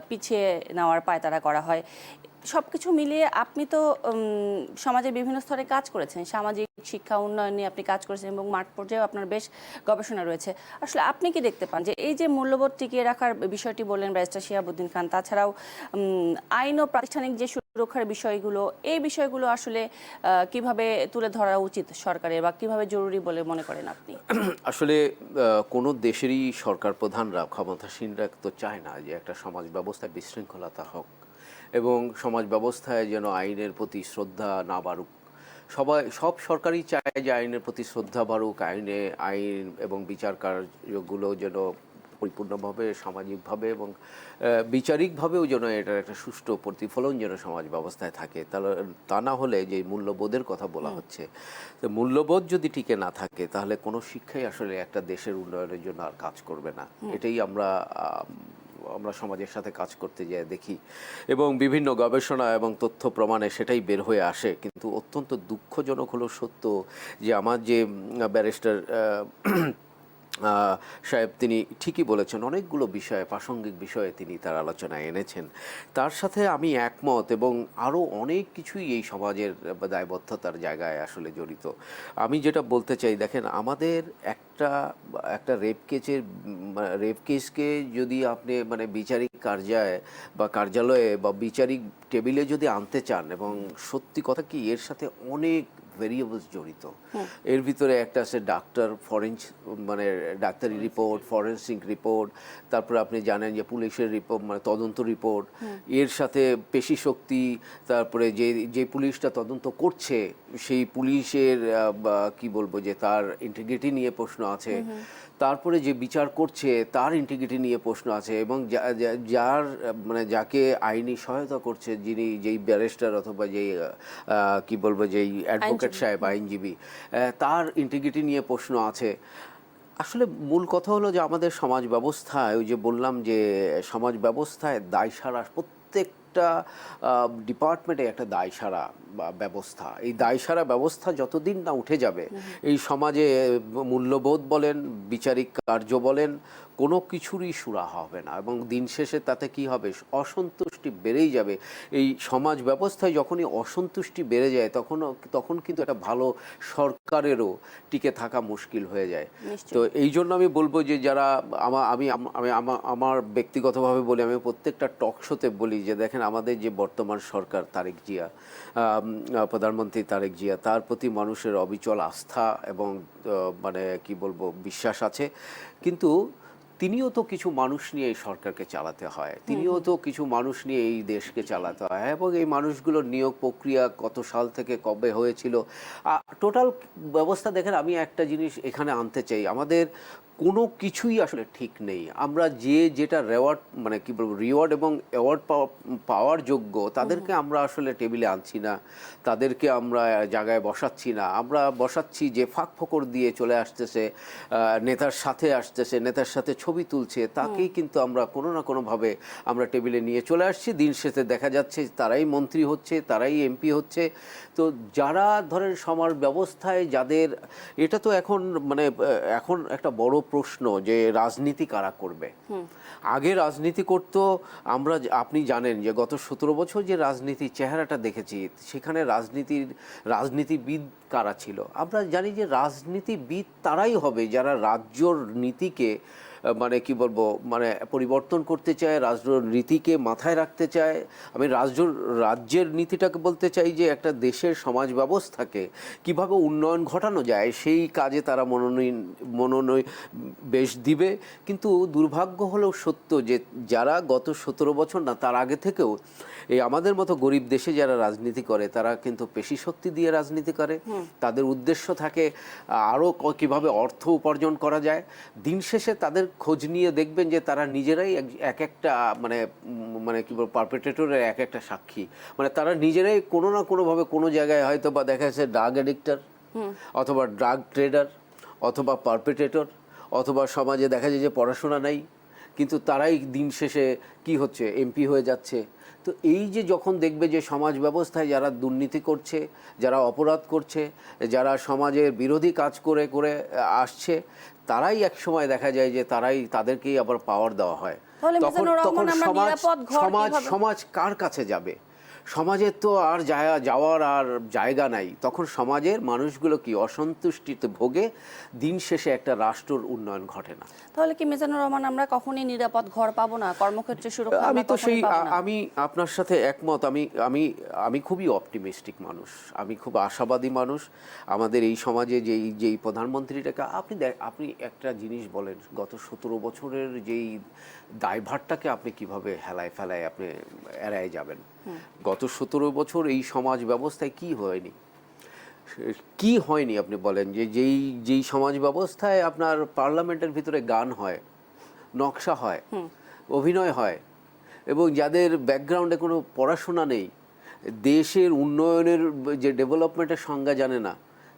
পিছিয়ে নেওয়ার পায়তারা করা হয়। সব কিছু মিলিয়ে আপনি তো সমাজের বিভিন্ন স্তরে কাজ করেছেন, সামাজিক শিক্ষা উন্নয়ন নিয়ে আপনি কাজ করেছেন এবং মাঠ পর্যায়েও আপনার বেশ গবেষণা রয়েছে। আসলে আপনি কি দেখতে পান যে এই যে মূল্যবোধ টিকিয়ে রাখার বিষয়টি বললেন ব্যারিস্টার শিহাবুদ্দিন খান, তাছাড়াও আইন ও প্রাতিষ্ঠানিক যে সুরক্ষার বিষয়গুলো, এই বিষয়গুলো আসলে কিভাবে তুলে ধরা উচিত সরকারের বা কিভাবে জরুরি বলে মনে করেন আপনি? আসলে কোনো দেশেরই সরকার প্রধানরা, ক্ষমতাসীনরা তো চায় না যে একটা সমাজ ব্যবস্থায় বিশৃঙ্খলতা হোক এবং সমাজ ব্যবস্থায় যেন আইনের প্রতি শ্রদ্ধা না বাড়ুক। সব সরকারই চায় যে আইনের প্রতি শ্রদ্ধা বাড়ুক, আইন এবং বিচার কার্যগুলো যেন পরিপূর্ণভাবে সামাজিকভাবে এবং বিচারিকভাবেও যেন এটার একটা সুষ্ঠু প্রতিফলন যেন সমাজ ব্যবস্থায় থাকে। তা না হলে যে মূল্যবোধের কথা বলা হচ্ছে, তো মূল্যবোধ যদি টিকে না থাকে তাহলে কোনো শিক্ষাই আসলে একটা দেশের উন্নয়নের জন্য আর কাজ করবে না। এটাই আমরা সমাজের সাথে কাজ করতে যেয়ে দেখি এবং বিভিন্ন গবেষণা এবং তথ্য প্রমাণে সেটাই বের হয়ে আসে। কিন্তু অত্যন্ত দুঃখজনক হলো সত্য যে আমার যে ব্যারিস্টার সাহেব তিনি ঠিকই বলেছেন, অনেকগুলো বিষয়ে, প্রাসঙ্গিক বিষয়ে তিনি তার আলোচনায় এনেছেন। তার সাথে আমি একমত এবং আরও অনেক কিছুই এই সমাজের দায়বদ্ধতার জায়গায় আসলে জড়িত। আমি যেটা বলতে চাই, দেখেন আমাদের একটা রেপ কেসকে যদি আপনি বিচারিক কার্যালয়ে বা বিচারিক টেবিলে যদি আনতে চান, এবং সত্যি কথা কি এর সাথে অনেক ভেরিয়েবলস জড়িত। এর ভিতরে একটা আছে ডাক্তারি রিপোর্ট, ফরেন্সিক রিপোর্ট, তারপরে আপনি জানেন যে পুলিশের রিপোর্ট, তদন্ত রিপোর্ট, এর সাথে পেশি শক্তি, তারপরে যে পুলিশটা তদন্ত করছে সেই পুলিশের কি বলবো যে তার ইন্টিগ্রিটি নিয়ে প্রশ্ন আছে, তারপরে যে বিচার করছে তার ইন্টিগ্রিটি নিয়ে প্রশ্ন আছে, এবং যাকে আইনি সহায়তা করছে, যেই ব্যারিস্টার অথবা যেই কি বলবো যেই অ্যাডভোকেট সাহেব, আইনজীবী, তার ইন্টিগ্রিটি নিয়ে প্রশ্ন আছে। আসলে মূল কথা হলো যে আমাদের সমাজ ব্যবস্থায়, ওই যে বললাম যে সমাজ ব্যবস্থায় দায়সারা, প্রত্যেকটা ডিপার্টমেন্টে একটা দায়সারা ব্যবস্থা। এই দায়সারা ব্যবস্থা যতদিন না উঠে যাবে, এই সমাজে মূল্যবোধ বলেন, বিচারিক কার্য বলেন, কোনো কিছুরই সুরাহা হবে না। এবং দিন শেষে তাতে কি হবে, অসন্তুষ্টি বেড়েই যাবে। এই সমাজ ব্যবস্থায় যখনই অসন্তুষ্টি বেড়ে যায় তখন কিন্তু একটা ভালো সরকারেরও টিকে থাকা মুশকিল হয়ে যায়। তো এই জন্য আমি বলবো যে যারা আমার ব্যক্তিগতভাবে বলি, আমি প্রত্যেকটা টক শোতে বলি যে দেখেন আমাদের যে বর্তমান সরকার, তারেক জিয়া, প্রধানমন্ত্রী তারেক জিয়া, তার প্রতি মানুষের অবিচল আস্থা এবং কি বলবো বিশ্বাস আছে। কিন্তু তিনিও তো কিছু মানুষ নিয়ে এই সরকারকে চালাতে হয়, তিনিও তো কিছু মানুষ নিয়ে এই দেশকে চালাতে হয়, এবং এই মানুষগুলোর নিয়োগ প্রক্রিয়া কত সাল থেকে কবে হয়েছিল, টোটাল ব্যবস্থা দেখেন। আমি একটা জিনিস এখানে আনতে চাই, আমাদের কোনো কিছুই আসলে ঠিক নেই। আমরা যেটা রিওয়ার্ড এবং অ্যাওয়ার্ড পাওয়ার যোগ্য তাদেরকে আমরা আসলে টেবিলে আনছি না, তাদেরকে আমরা জায়গায় বসাচ্ছি না। আমরা বসাচ্ছি যে ফাঁক ফোকর দিয়ে চলে আসতেছে, নেতার সাথে ছবি তুলছে, তাকেই কিন্তু আমরা কোনো না কোনোভাবে আমরা টেবিলে নিয়ে চলে আসছি। দিন শেষে দেখা যাচ্ছে তারাই মন্ত্রী হচ্ছে, তারাই এমপি হচ্ছে। তো যারা ধরেন সমাজ ব্যবস্থায় যাদের, এটা তো এখন একটা বড় প্রশ্ন যে রাজনীতি কারা করবে। আগে রাজনীতি করতো আমরা, আপনি জানেন যে গত 17 বছর যে রাজনীতির চেহারাটা দেখেছি, সেখানে রাজনীতিবিদ কারা ছিল। আমরা জানি যে রাজনীতিবিদ তারাই হবে যারা রাজ্যর নীতিকে মানে কি বলবো, মানে পরিবর্তন করতে চায়, রাজনীতিকে মাথায় রাখতে চায়। আমি রাজ্যের নীতিটাকে বলতে চাই যে একটা দেশের সমাজ ব্যবস্থাকে কিভাবে উন্নয়ন ঘটানো যায় সেই কাজে তারা মনোনিবেশ দিবে। কিন্তু দুর্ভাগ্য হলেও সত্য যে যারা গত 17 বছর না, তার আগে থেকেও এই আমাদের মতো গরিব দেশে যারা রাজনীতি করে তারা কিন্তু পেশি শক্তি দিয়ে রাজনীতি করে। তাদের উদ্দেশ্য থাকে আরও কিভাবে অর্থ উপার্জন করা যায়। দিন শেষে তাদের খোঁজ নিয়ে দেখবেন যে তারা নিজেরাই এক একটা মানে কি বলবো পারপেট্রেটরের এক একটা সাক্ষী। মানে তারা নিজেরাই কোনো না কোনোভাবে কোনো জায়গায় হয়তো বা দেখা যাচ্ছে ড্রাগ অ্যাডিক্টার, অথবা ড্রাগ ট্রেডার, অথবা পারপেট্রেটর, অথবা সমাজে দেখা যায় যে পড়াশোনা নাই, কিন্তু তারাই দিন শেষে কি হচ্ছে, এমপি হয়ে যাচ্ছে। তো এই যে যখন দেখবে যে সমাজ ব্যবস্থায় যারা দুর্নীতি করছে, যারা অপরাধ করছে, যারা সমাজের বিরোধী কাজ করে করে আসছে, তারাই এক সময় দেখা যায় যে তাদেরকেই আবার পাওয়ার দেওয়া হয়। তখন সমাজ কার কাছে যাবে? সমাজের তো আর যাওয়ার আর জায়গা নাই। তখন সমাজের মানুষগুলো কি অসন্তুষ্টিতে ভোগে, দিন শেষে একটা রাষ্ট্রের উন্নয়ন ঘটে না। তাহলে কি মিজানুর রহমান আমরা কখনোই নিরাপদ ঘর পাবো না, কর্মক্ষেত্রে সুরক্ষা? আমি তো আমি আপনার সাথে একমত। আমি খুবই অপটিমিস্টিক মানুষ, আমি খুব আশাবাদী মানুষ। আমাদের এই সমাজে যেই প্রধানমন্ত্রীটাকে আপনি একটা জিনিস বলেন, গত 17 বছরের যেই দায়ভারটাকে আপনি কিভাবে হেলায় ফেলায় আপনি এড়ায় যাবেন? গত 17 বছর এই সমাজ ব্যবস্থায় কি হয়নি আপনি বলেন? যেই সমাজ ব্যবস্থায় আপনার পার্লামেন্টের ভিতরে গান হয়, নকশা হয়, অভিনয় হয়, এবং যাদের ব্যাকগ্রাউন্ডে কোনো পড়াশোনা নেই, দেশের উন্নয়নের যে ডেভেলপমেন্টের সংজ্ঞা জানে না,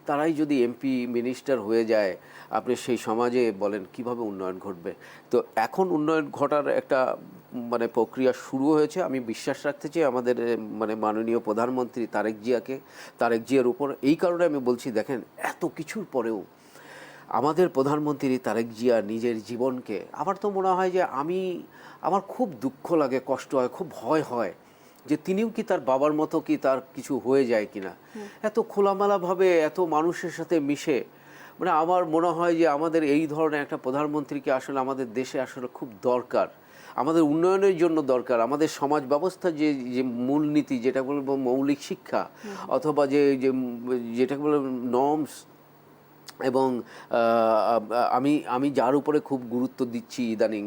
তারাই যদি এমপি মিনিস্টার হয়ে যায়, আপনি সেই সমাজে বলেন কিভাবে উন্নয়ন ঘটবে? তো এখন উন্নয়ন ঘটার একটা মানে প্রক্রিয়া শুরু হয়েছে। আমি বিশ্বাস রাখতে চাই আমাদের মানে মাননীয় প্রধানমন্ত্রী তারেক জিয়ার উপর। এই কারণে আমি বলছি, দেখেন এত কিছুর পরেও আমাদের প্রধানমন্ত্রী তারেক জিয়া নিজের জীবনকে, আমার তো মনে হয় যে আমার খুব দুঃখ লাগে, কষ্ট হয়, খুব ভয় হয় যে তিনিও কি তার বাবার মতো কি তার কিছু হয়ে যায় কিনা। এত খোলামেলাভাবে এত মানুষের সাথে মিশে, মানে আমার মনে হয় যে আমাদের এই ধরনের একটা প্রধানমন্ত্রীকে আসলে আমাদের দেশে আসলে খুব দরকার, আমাদের উন্নয়নের জন্য দরকার। আমাদের সমাজ ব্যবস্থার যে মূলনীতি, যেটা বলবো মৌলিক শিক্ষা, অথবা যেটা বলবো নর্মস, এবং আমি যার উপরে খুব গুরুত্ব দিচ্ছি ইদানিং,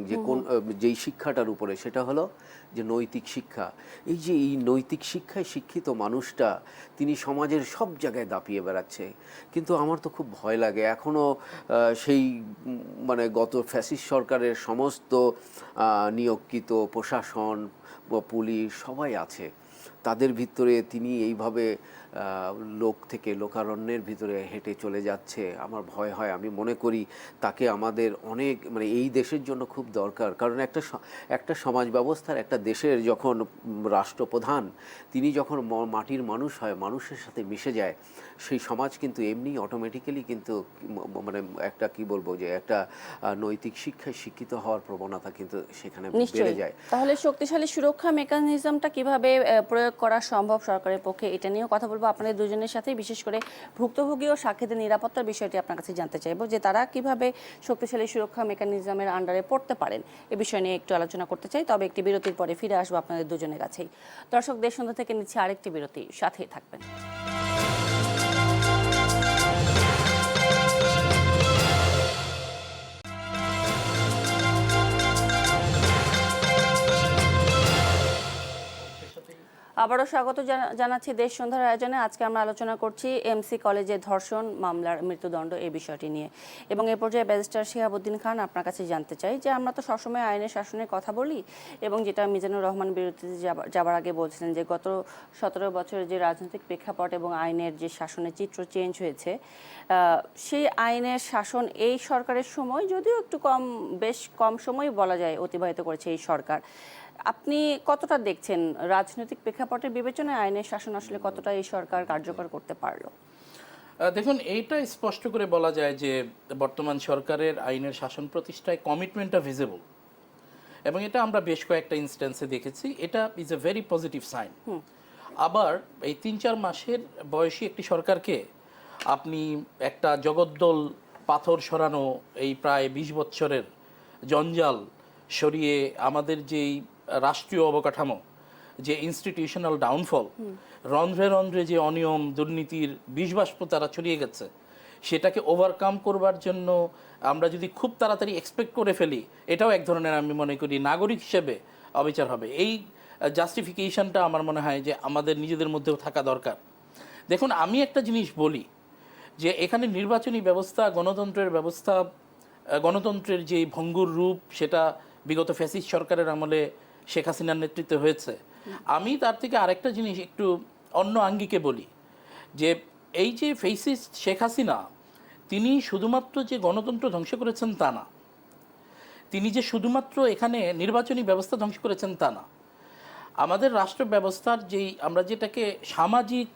যেই শিক্ষাটার উপরে, সেটা হলো যে নৈতিক শিক্ষা। এই নৈতিক শিক্ষায় শিক্ষিত মানুষটা তিনি সমাজের সব জায়গায় দাপিয়ে বেড়াচ্ছে। কিন্তু আমার তো খুব ভয় লাগে এখনও সেই মানে গত ফ্যাসিস্ট সরকারের সমস্ত নিয়োগকৃত প্রশাসন, পুলিশ সবাই আছে, তাদের ভিতরে তিনি এইভাবে লোক থেকে লোকারণ্যের ভিতরে হেঁটে চলে যাচ্ছে। আমার ভয় হয়। আমি মনে করি তাকে আমাদের অনেক মানে এই দেশের জন্য খুব দরকার। কারণ একটা সমাজ ব্যবস্থার, একটা দেশের যখন রাষ্ট্রপ্রধান, তিনি যখন মাটির মানুষ হয়, মানুষের সাথে মিশে যায়, সেই সমাজ কিন্তু এমনি অটোমেটিক্যালি কিন্তু মানে একটা কি বলবো যে একটা নৈতিক শিক্ষায় শিক্ষিত হওয়ার প্রবণতা কিন্তু সেখানে বেড়ে যায়। তাহলে শক্তিশালী সুরক্ষা মেকানিজমটা কিভাবে প্রয়োগ করা সম্ভব সরকারের পক্ষে, এটা নিয়েও কথা বলবো আপনাদের দুজনের সাথেই। বিশেষ করে ভুক্তভোগী ও সাক্ষীদের নিরাপত্তার বিষয়টি আপনার কাছে জানতে চাইবো, যে তারা কিভাবে শক্তিশালী সুরক্ষা মেকানিজমের আন্ডারে পড়তে পারেন, এ বিষয় নিয়ে একটু আলোচনা করতে চাই। তবে একটি বিরতির পরে ফিরে আসবো আপনাদের দুজনের কাছেই। দর্শক, দেশ সন্ধ্যা থেকে নিচ্ছে আরেকটি বিরতি, সাথেই থাকবেন। আবারও স্বাগত জানাচ্ছি দেশ সন্ধ্যার আয়োজনে। আজকে আমরা আলোচনা করছি এমসি কলেজে ধর্ষণ মামলার মৃত্যুদণ্ড এই বিষয়টি নিয়ে, এবং এ পর্যায়ে ব্যারিস্টার শিহাবুদ্দিন খান, আপনার কাছে জানতে চাই যে আমরা তো সবসময় আইনের শাসনের কথা বলি, এবং যেটা মিজানুর রহমান বিরতিতে যাবার আগে বলছিলেন যে গত 17 বছরের যে রাজনৈতিক প্রেক্ষাপট এবং আইনের যে শাসনের চিত্র চেঞ্জ হয়েছে, সেই আইনের শাসন এই সরকারের সময় যদিও একটু বেশ কম সময় বলা যায় অতিবাহিত করেছে এই সরকার। আপনি কতটা দেখছেন রাজনৈতিক প্রেক্ষাপটের বিবেচনায় আইনের শাসন আসলে কতটা এই সরকার কার্যকর করতে পারলো? দেখুন, এইটা স্পষ্ট করে বলা যায় যে বর্তমান সরকারের আইনের শাসন প্রতিষ্ঠায় কমিটমেন্টটা ভিজিবল, এবং এটা আমরা বেশ কয়েকটা ইনস্ট্যান্সে দেখেছি। এটা is a very positive sign. আবার এই 3-4 মাসের বয়সী একটি সরকারকে আপনি একটা জগদ্দল পাথর সরানো, এই প্রায় 20 বছরের জঞ্জাল সরিয়ে আমাদের যেই রাষ্ট্রীয় অবকাঠামো, যে ইনস্টিটিউশনাল ডাউনফল, রন্ধ্রে রন্ধ্রে যে অনিয়ম দুর্নীতির বিষবাষ্প তারা ছড়িয়ে গেছে, সেটাকে ওভারকাম করবার জন্য আমরা যদি খুব তাড়াতাড়ি এক্সপেক্ট করে ফেলি, এটাও এক ধরনের আমি মনে করি নাগরিক হিসেবে অবিচার হবে। এই জাস্টিফিকেশনটা আমার মনে হয় যে আমাদের নিজেদের মধ্যেও থাকা দরকার। দেখুন, আমি একটা জিনিস বলি যে এখানে নির্বাচনী ব্যবস্থা, গণতন্ত্রের ব্যবস্থা, গণতন্ত্রের যে ভঙ্গুর রূপ, সেটা বিগত ফ্যাসিস্ট সরকারের আমলে শেখ হাসিনার নেতৃত্বে হয়েছে। আমি তার থেকে আরেকটা জিনিস একটু অন্য আঙ্গিকে বলি যে এই যে ফ্যাসিস্ট শেখ হাসিনা, তিনি শুধুমাত্র যে গণতন্ত্র ধ্বংস করেছেন তা না, তিনি যে শুধুমাত্র এখানে নির্বাচনী ব্যবস্থা ধ্বংস করেছেন তা না, আমাদের রাষ্ট্র ব্যবস্থার যেই আমরা যেটাকে সামাজিক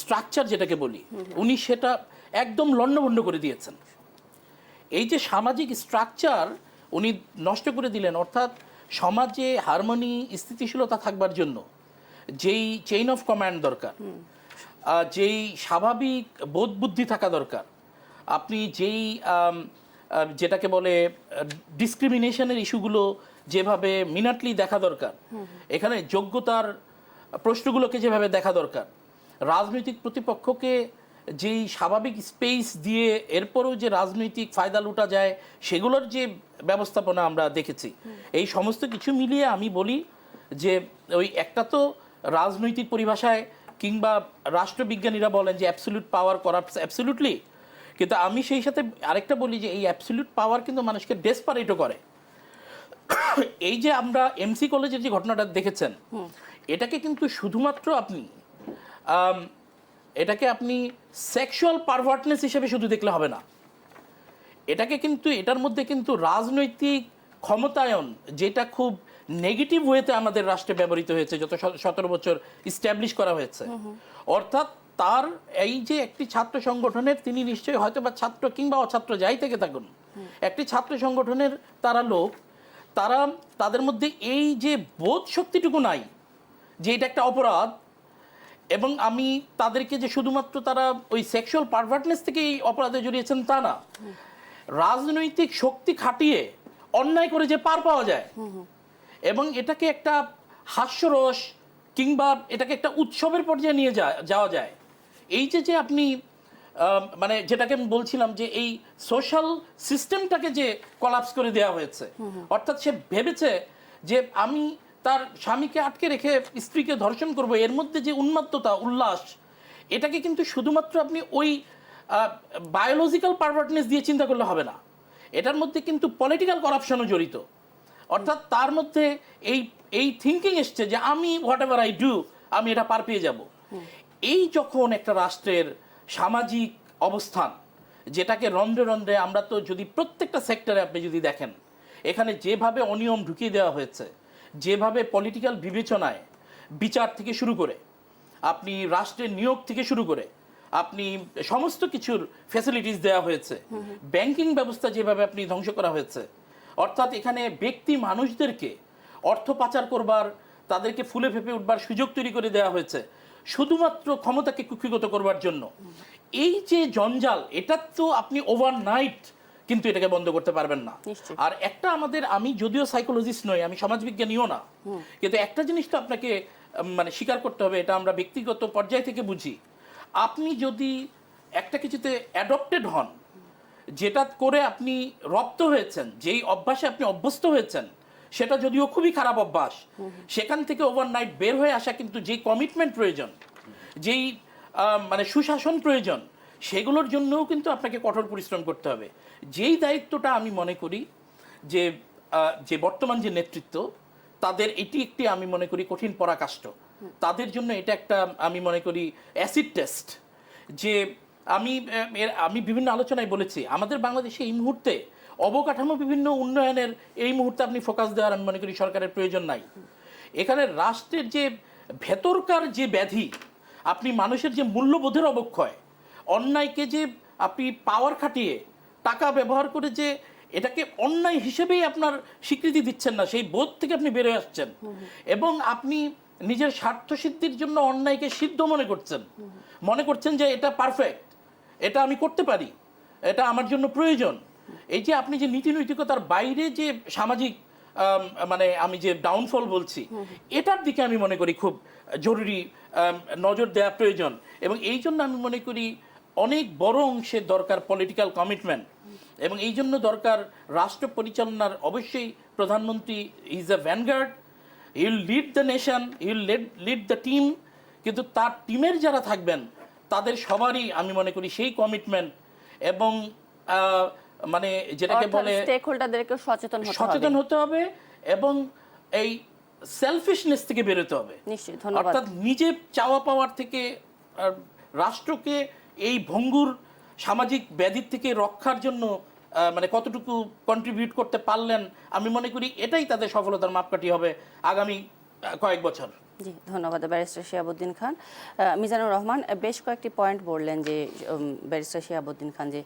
স্ট্রাকচার যেটাকে বলি, উনি সেটা একদম লণ্ডভণ্ড করে দিয়েছেন। এই যে সামাজিক স্ট্রাকচার উনি নষ্ট করে দিলেন, অর্থাৎ সমাজে হারমোনি, স্থিতিশীলতা থাকবার জন্য যেই চেইন অফ কমান্ড দরকার, যেই স্বাভাবিক বোধ বুদ্ধি থাকা দরকার, আপনি যেই যেটাকে বলে ডিসক্রিমিনেশনের ইস্যুগুলো যেভাবে মিনাটলি দেখা দরকার, এখানে যোগ্যতার প্রশ্নগুলোকে যেভাবে দেখা দরকার, রাজনৈতিক প্রতিপক্ষকে যেই স্বাভাবিক স্পেস দিয়ে এরপরও যে রাজনৈতিক ফায়দা লুটা যায়, সেগুলোর যে ব্যবস্থাপনা আমরা দেখেছি, এই সমস্ত কিছু মিলিয়ে আমি বলি যে ওই একটা তো রাজনৈতিক পরিভাষায় কিংবা রাষ্ট্রবিজ্ঞানীরা বলেন যে অ্যাবসলিউট পাওয়ার করাপ্টস অ্যাবসলিউটলি, কিন্তু আমি সেই সাথে আরেকটা বলি যে এই অ্যাবসলিউট পাওয়ার কিন্তু মানুষকে ডেসপারেটও করে। এই যে আমরা এমসি কলেজের যে ঘটনাটা দেখেছেন, এটাকে কিন্তু শুধুমাত্র আপনি এটাকে আপনি সেক্সুয়াল পারভার্টনেস হিসেবে শুধু দেখলে হবে না, এটাকে কিন্তু এটার মধ্যে কিন্তু রাজনৈতিক ক্ষমতায়ন, যেটা খুব নেগেটিভ ওয়েতে আমাদের রাষ্ট্রে ব্যবহৃত হয়েছে যত 17 বছর ইস্টাবলিশ করা হয়েছে। অর্থাৎ তার এই যে একটি ছাত্র সংগঠনের, তিনি নিশ্চয়ই হয়তো বা ছাত্র কিংবা অছাত্র যাই থেকে থাকুন, একটি ছাত্র সংগঠনের তারা লোক, তারা তাদের মধ্যে এই যে বোধ শক্তিটুকু নাই যে এটা একটা অপরাধ, এবং আমি তাদেরকে যে শুধুমাত্র তারা ওই সেক্সুয়াল পারভার্টনেস থেকে এই অপরাধে জড়িয়েছেন তা না, রাজনৈতিক শক্তি খাটিয়ে অন্যায় করে যে পার পাওয়া যায়, এবং এটাকে একটা হাস্যরস কিংবা এটাকে একটা উৎসবের পর্যায়ে নিয়ে যাওয়া যায়। এই যে আপনি মানে যেটাকে আমি বলছিলাম যে এই সোশ্যাল সিস্টেমটাকে যে কলাপস করে দেওয়া হয়েছে, অর্থাৎ সে ভেবেছে যে আমি তার স্বামীকে আটকে রেখে স্ত্রীকে ধর্ষণ করব, এর মধ্যে যে উন্মাত্ততা, উল্লাস, এটাকে কিন্তু শুধুমাত্র আপনি ওই বায়োলজিক্যাল পারভার্টনেস দিয়ে চিন্তা করলে হবে না, এটার মধ্যে কিন্তু পলিটিক্যাল করাপশনও জড়িত। অর্থাৎ তার মধ্যে এই থিঙ্কিং এসছে যে আমি হোয়াট এভার আই ডু, আমি এটা পার পেয়ে যাব। এই যখন একটা রাষ্ট্রের সামাজিক অবস্থান, যেটাকে রন্ধ্রে রন্ধ্রে আমরা তো যদি প্রত্যেকটা সেক্টরে আপনি যদি দেখেন, এখানে যেভাবে অনিয়ম ঢুকিয়ে দেওয়া হয়েছে, যেভাবে পলিটিক্যাল বিবেচনায় বিচার থেকে শুরু করে, আপনি রাষ্ট্রের নিয়োগ থেকে শুরু করে, আপনি সমস্ত কিছুর ফ্যাসিলিটিস দেওয়া হয়েছে, ব্যাংকিং ব্যবস্থা যেভাবে আপনি ধ্বংস করা হয়েছে, অর্থাৎ এখানে ব্যক্তি মানুষদেরকে অর্থ পাচার করবার, তাদেরকে ফুলে ফেঁপে উঠবার সুযোগ তৈরি করে দেওয়া হয়েছে শুধুমাত্র ক্ষমতাকে কুক্ষিগত করবার জন্য। এই যে জঞ্জাল, এটা তো আপনি ওভারনাইট কিন্তু এটাকে বন্ধ করতে পারবেন না। আর একটা আমাদের, আমি যদিও সাইকোলজিস্ট নই, আমি সমাজবিজ্ঞানীও না, কিন্তু একটা জিনিস তো আপনাকে মানে স্বীকার করতে হবে, এটা আমরা ব্যক্তিগত পর্যায় থেকে বুঝি। আপনি যদি একটা কিছুতে অ্যাডপ্টেড হন, যেটা করে আপনি রপ্ত হয়েছেন, যেই অভ্যাসে আপনি অভ্যস্ত হয়েছেন, সেটা যদিও খুবই খারাপ অভ্যাস, সেখান থেকে ওভারনাইট বের হয়ে আসা কিন্তু যেই কমিটমেন্ট প্রয়োজন, যেই মানে সুশাসন প্রয়োজন, সেগুলোর জন্যও কিন্তু আপনাকে কঠোর পরিশ্রম করতে হবে। যেই দায়িত্বটা আমি মনে করি যে বর্তমান যে নেতৃত্ব, তাদের এটি একটি আমি মনে করি কঠিন পরাকাষ্ঠ। তাদের জন্য এটা একটা আমি মনে করি অ্যাসিড টেস্ট। যে আমি বিভিন্ন আলোচনায় বলেছি, আমাদের বাংলাদেশে এই মুহূর্তে অবকাঠামো বিভিন্ন উন্নয়নের এই মুহূর্তে আপনি ফোকাস দেওয়ার আমি মনে করি সরকারের প্রয়োজন নাই। এখানে রাষ্ট্রের যে ভেতরকার যে ব্যাধি, আপনি মানুষের যে মূল্যবোধের অবক্ষয়, অন্যায়কে যে আপনি পাওয়ার খাটিয়ে টাকা ব্যবহার করে যে এটাকে অন্যায় হিসেবেই আপনার স্বীকৃতি দিচ্ছেন না, সেই বোধ থেকে আপনি বেরোয় আসছেন এবং আপনি নিজের স্বার্থসিদ্ধির জন্য অন্যায়কে সিদ্ধ মনে করছেন যে এটা পারফেক্ট, এটা আমি করতে পারি, এটা আমার জন্য প্রয়োজন। এই যে আপনি যে নীতি নৈতিকতার বাইরে যে সামাজিক মানে আমি যে ডাউনফল বলছি, এটার দিকে আমি মনে করি খুব জরুরি নজর দেওয়া প্রয়োজন। এবং এই জন্য আমি মনে করি অনেক বড় অংশের দরকার পলিটিক্যাল কমিটমেন্ট, এবং এই জন্য দরকার রাষ্ট্র পরিচালনার অবশ্যই প্রধানমন্ত্রী is a vanguard, he will lead the nation, he will lead the team, কিন্তু তার টিমের যারা থাকবেন তাদের সবারই আমি মনে করি সেই কমিটমেন্ট এবং মানে যেটাকে বলে স্টেক হোল্ডারদেরকে সচেতন হতে হবে এবং এই সেলফিশনেস থেকে বেরোতে হবে। নিশ্চয়ই, ধন্যবাদ। অর্থাৎ নিজে চাওয়া পাওয়ার থেকে রাষ্ট্রকে এই ভঙ্গুর সামাজিক ব্যাধির থেকে রক্ষার জন্য মানে কতটুকু কন্ট্রিবিউট করতে পারলেন, আমি মনে করি এটাই তাদের সফলতার মাপকাঠি হবে আগামী কয়েক বছর। জি, ধন্যবাদ ব্যারিস্টার শিহাবুদ্দিন খান। মিজানুর রহমান, বেশ কয়েকটি পয়েন্ট বললেন যে ব্যারিস্টার শিহাবুদ্দিন খান যে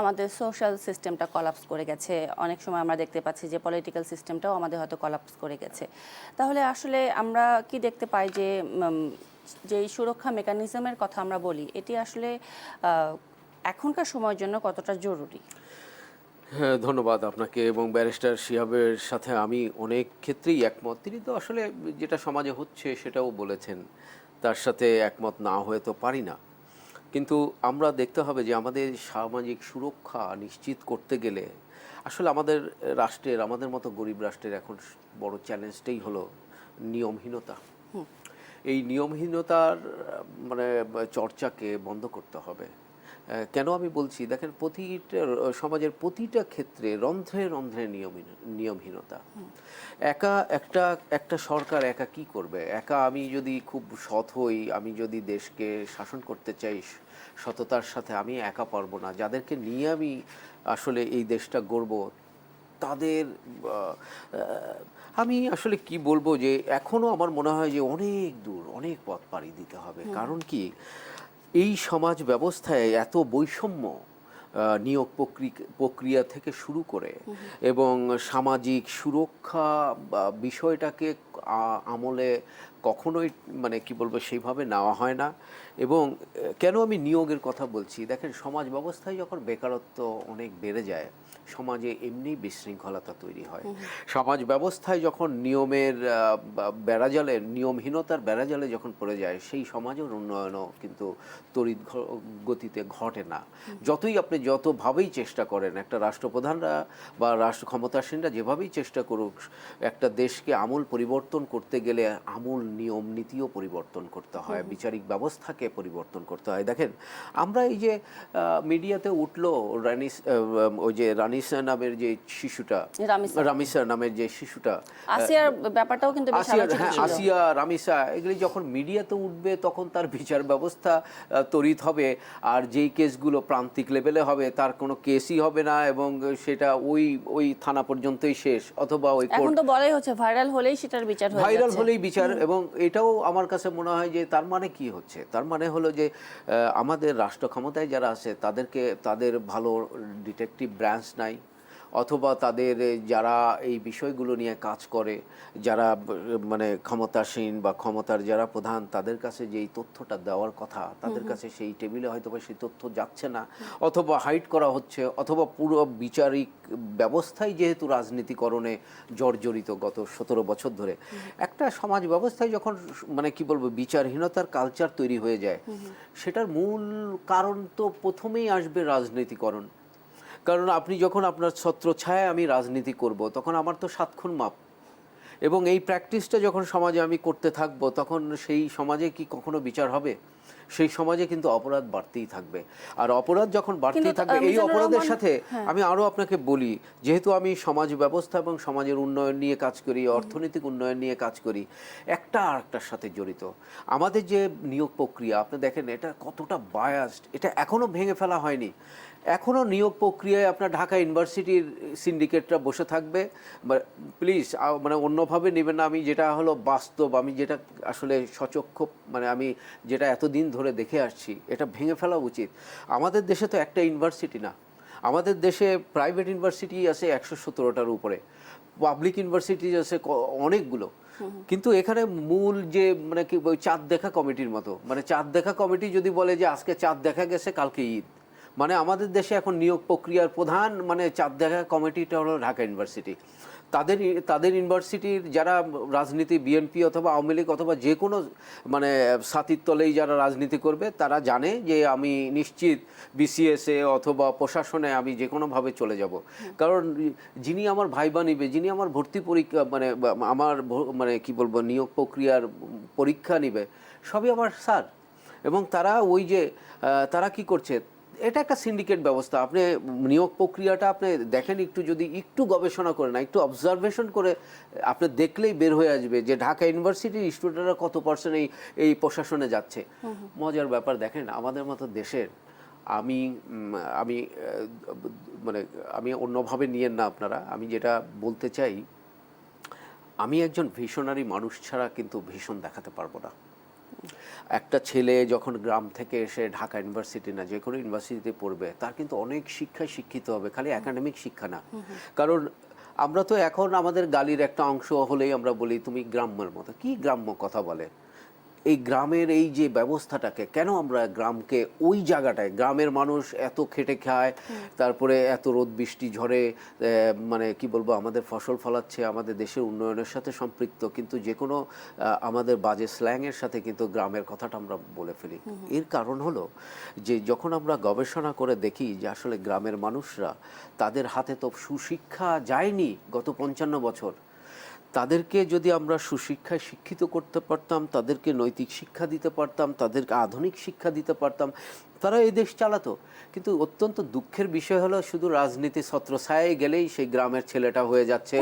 আমাদের সোশ্যাল সিস্টেমটা কলাপস করে গেছে, অনেক সময় আমরা দেখতে পাচ্ছি যে পলিটিক্যাল সিস্টেমটাও আমাদের হয়তো কলাপস করে গেছে। তাহলে আসলে আমরা কি দেখতে পাই যে যে সুরক্ষা মেকানিজমের কথা আমরা বলি, এটি আসলে এখনকার সময়ের জন্য কতটা জরুরি? হ্যাঁ, ধন্যবাদ আপনাকে এবং ব্যারিস্টার শিহাবের সাথে আমি অনেক ক্ষেত্রেই একমত। তিনি তো আসলে যেটা সমাজে হচ্ছে সেটাও বলেছেন, তার সাথে একমত না হয়ে তো পারি না। কিন্তু আমরা দেখতে হবে যে আমাদের সামাজিক সুরক্ষা নিশ্চিত করতে গেলে আসলে আমাদের রাষ্ট্রের, আমাদের মতো গরিব রাষ্ট্রের এখন বড় চ্যালেঞ্জটাই হলো নিয়মহীনতা। এই নিয়মহীনতার মানে চর্চাকে বন্ধ করতে হবে। কেন আমি বলছি, দেখেন সমাজের প্রতিটা ক্ষেত্রে রন্ধ্রে রন্ধ্রে নিয়মহীনতা। একটা সরকার একা কি করবে? একা আমি যদি খুব সৎ হই, আমি যদি দেশকে শাসন করতে চাই সততার সাথে, আমি একা পারবো না। যাদেরকে নিয়ে আমি আসলে এই দেশটা গড়ব তাদের আমি আসলে কি বলবো যে এখনো আমার মনে হয় যে অনেক দূর, অনেক পথ পাড়ি দিতে হবে। কারণ কি, এই সমাজ ব্যবস্থায় এত বৈষম্য নিয়োগ প্রক্রিয়া থেকে শুরু করে এবং সামাজিক সুরক্ষা বিষয়টাকে আমলে কখনোই মানে কি বলবো সেইভাবে নেওয়া হয় না। এবং কেন আমি নিয়োগের কথা বলছি, দেখেন সমাজ ব্যবস্থায় যখন বেকারত্ব অনেক বেড়ে যায়, সমাজে এমনি বিশৃঙ্খলতা তৈরি হয়। সমাজ ব্যবস্থায় যখন নিয়মের বেড়াজালে, নিয়মহীনতার বেড়াজালে যখন পড়ে যায়, সেই সমাজের উন্নয়নও কিন্তু তড়িৎ গতিতে ঘটে না। যতভাবেই চেষ্টা করেন, একটা রাষ্ট্রপ্রধানরা বা রাষ্ট্র ক্ষমতাসীনরা যেভাবেই চেষ্টা করুক, একটা দেশকে আমূল পরিবর্তন করতে গেলে আমূল নিয়ম নীতিও পরিবর্তন করতে হয়, বিচারিক ব্যবস্থাকে পরিবর্তন করতে হয়। দেখেন আমরা এই যে মিডিয়াতে উঠলো ওই যে রানিসা নামের যে শিশুটা, রামিসা নামের যে শিশুটা, আসিয়ার ব্যাপারটাও কিন্তু আসিয়া রামিসা, এগুলি যখন মিডিয়াতে উঠবে তখন তার বিচার ব্যবস্থা ত্বরিত হবে। আর যেই কেসগুলো প্রান্তিক লেভেলে হবে তার কোনো কেসই হবে না এবং সেটা ওই থানা পর্যন্তই শেষ, অথবা ওই এখন তো বলাই হচ্ছে ভাইরাল হলেই সেটার বিচার হয়ে যাচ্ছে, ভাইরাল হলেই বিচার। এবং এটাও আমার কাছে মনে হয় যে তার মানে কি হচ্ছে, তার মানে হলো যে আমাদের রাষ্ট্র ক্ষমতায় যারা আছে তাদের ভালো ডিটেকটিভ ব্রাঞ্চ নাই, অথবা তাদের যারা এই বিষয়গুলো নিয়ে কাজ করে, যারা মানে ক্ষমতাসীন বা ক্ষমতার যারা প্রধান, তাদের কাছে যেই তথ্যটা দেওয়ার কথা তাদের কাছে সেই টেবিলে হয়তো বা সেই তথ্য যাচ্ছে না, অথবা হাইড করা হচ্ছে, অথবা পুরো বিচারিক ব্যবস্থায় যেহেতু রাজনীতিকরণে জর্জরিত গত 17 বছর ধরে, একটা সমাজ ব্যবস্থায় যখন মানে কি বলবো বিচারহীনতার কালচার তৈরি হয়ে যায়, সেটার মূল কারণ তো প্রথমেই আসবে রাজনীতিকরণ। কারণ আপনি যখন আপনার ছত্রছায়ায় আমি রাজনীতি করব, তখন আমার তো 7 খুন মাপ, এবং এই প্র্যাকটিসটা যখন সমাজে আমি করতে থাকবো, তখন সেই সমাজে কি কখনো বিচার হবে? সেই সমাজে কিন্তু অপরাধ বাড়তেই থাকবে। আর অপরাধ যখন বাড়তেই থাকবে, এই অপরাধের সাথে আমি আরও আপনাকে বলি, যেহেতু আমি সমাজ ব্যবস্থা এবং সমাজের উন্নয়ন নিয়ে কাজ করি, অর্থনৈতিক উন্নয়ন নিয়ে কাজ করি, একটা আরেকটার সাথে জড়িত। আমাদের যে নিয়োগ প্রক্রিয়া আপনি দেখেন এটা কতটা বায়াসড, এটা এখনও ভেঙে ফেলা হয়নি। এখনও নিয়োগ প্রক্রিয়ায় আপনার ঢাকা ইউনিভার্সিটির সিন্ডিকেটরা বসে থাকবে। প্লিজ মানে অন্যভাবে নেবেন না, আমি যেটা হলো বাস্তব, আমি যেটা আসলে সচক্ষ, মানে আমি যেটা এতদিন ধরে দেখে আসছি, এটা ভেঙে ফেলা উচিত। আমাদের দেশে তো একটা ইউনিভার্সিটি না, আমাদের দেশে প্রাইভেট ইউনিভার্সিটি আছে 117টার উপরে, পাবলিক ইউনিভার্সিটি আছে অনেকগুলো। কিন্তু এখানে মূল যে মানে কি চাঁদ দেখা কমিটির মতো, মানে চাঁদ দেখা কমিটি যদি বলে যে আজকে চাঁদ দেখা গেছে কালকে ঈদ, মানে আমাদের দেশে এখন নিয়োগ প্রক্রিয়ার প্রধান মানে চাঁদ দেখা কমিটিটা হলো ঢাকা ইউনিভার্সিটি। তাদের ইউনিভার্সিটির যারা রাজনীতি, বিএনপি অথবা আওয়ামী লীগ অথবা যে কোনো মানে ছাতির তলেই যারা রাজনীতি করবে, তারা জানে যে আমি নিশ্চিত বিসিএসে অথবা প্রশাসনে আমি যে কোনোভাবে চলে যাব। কারণ যিনি আমার ভাইবা নিবে, যিনি আমার ভর্তি পরীক্ষা মানে আমার মানে কি বলবো নিয়োগ প্রক্রিয়ার পরীক্ষা নিবে, সবই আমার স্যার। এবং তারা ওই যে তারা কি করছে, এটা একটা সিন্ডিকেট ব্যবস্থা। আপনি নিয়োগ প্রক্রিয়াটা আপনি দেখেন, একটু যদি একটু গবেষণা করেন, একটু অবজারভেশন করে আপনি দেখলেই বের হয়ে আসবে যে ঢাকা ইউনিভার্সিটির স্টুডেন্টরা কত পার্সেন্ট এই প্রশাসনে যাচ্ছে। মজার ব্যাপার দেখেন, আমাদের মতো দেশের আমি আমি মানে আমি অন্যভাবে নিয়েন না আপনারা, আমি যেটা বলতে চাই, আমি একজন ভিশনারি মানুষ ছাড়া কিন্তু ভিশন দেখাতে পারবো না। একটা ছেলে যখন গ্রাম থেকে এসে ঢাকা ইউনিভার্সিটি না যে কোনো ইউনিভার্সিটিতে পড়বে, তার কিন্তু অনেক শিক্ষায় শিক্ষিত হবে, খালি একাডেমিক শিক্ষা না। কারণ আমরা তো এখন আমাদের গালির একটা অংশ হলেই আমরা বলি তুমি গ্রাম্যের মতো। কি গ্রাম্য কথা বলে? এই গ্রামের এই যে ব্যবস্থাটাকে কেন আমরা গ্রামকে ওই জায়গাটায়, গ্রামের মানুষ এত খেটে খায়, তারপরে এত রোদ বৃষ্টি ঝড়ে মানে কি বলবো আমাদের ফসল ফলাচ্ছে, আমাদের দেশের উন্নয়নের সাথে সম্পৃক্ত, কিন্তু যে কোনো আমাদের বাজে স্ল্যাংয়ের সাথে কিন্তু গ্রামের কথাটা আমরা বলে ফেলি। এর কারণ হলো যে যখন আমরা গবেষণা করে দেখি যে আসলে গ্রামের মানুষরা, তাদের হাতে তো সুশিক্ষা যায়নি গত 55 বছর। তাদেরকে যদি আমরা সুশিক্ষায় শিক্ষিত করতে পারতাম, তাদেরকে নৈতিক শিক্ষা দিতে পারতাম, তাদেরকে আধুনিক শিক্ষা দিতে পারতাম, তারা এই দেশ চালাতো। কিন্তু অত্যন্ত দুঃখের বিষয় হলো শুধু রাজনীতি ছত্রছায়ায় গেলেই সেই গ্রামের ছেলেটা হয়ে যাচ্ছে,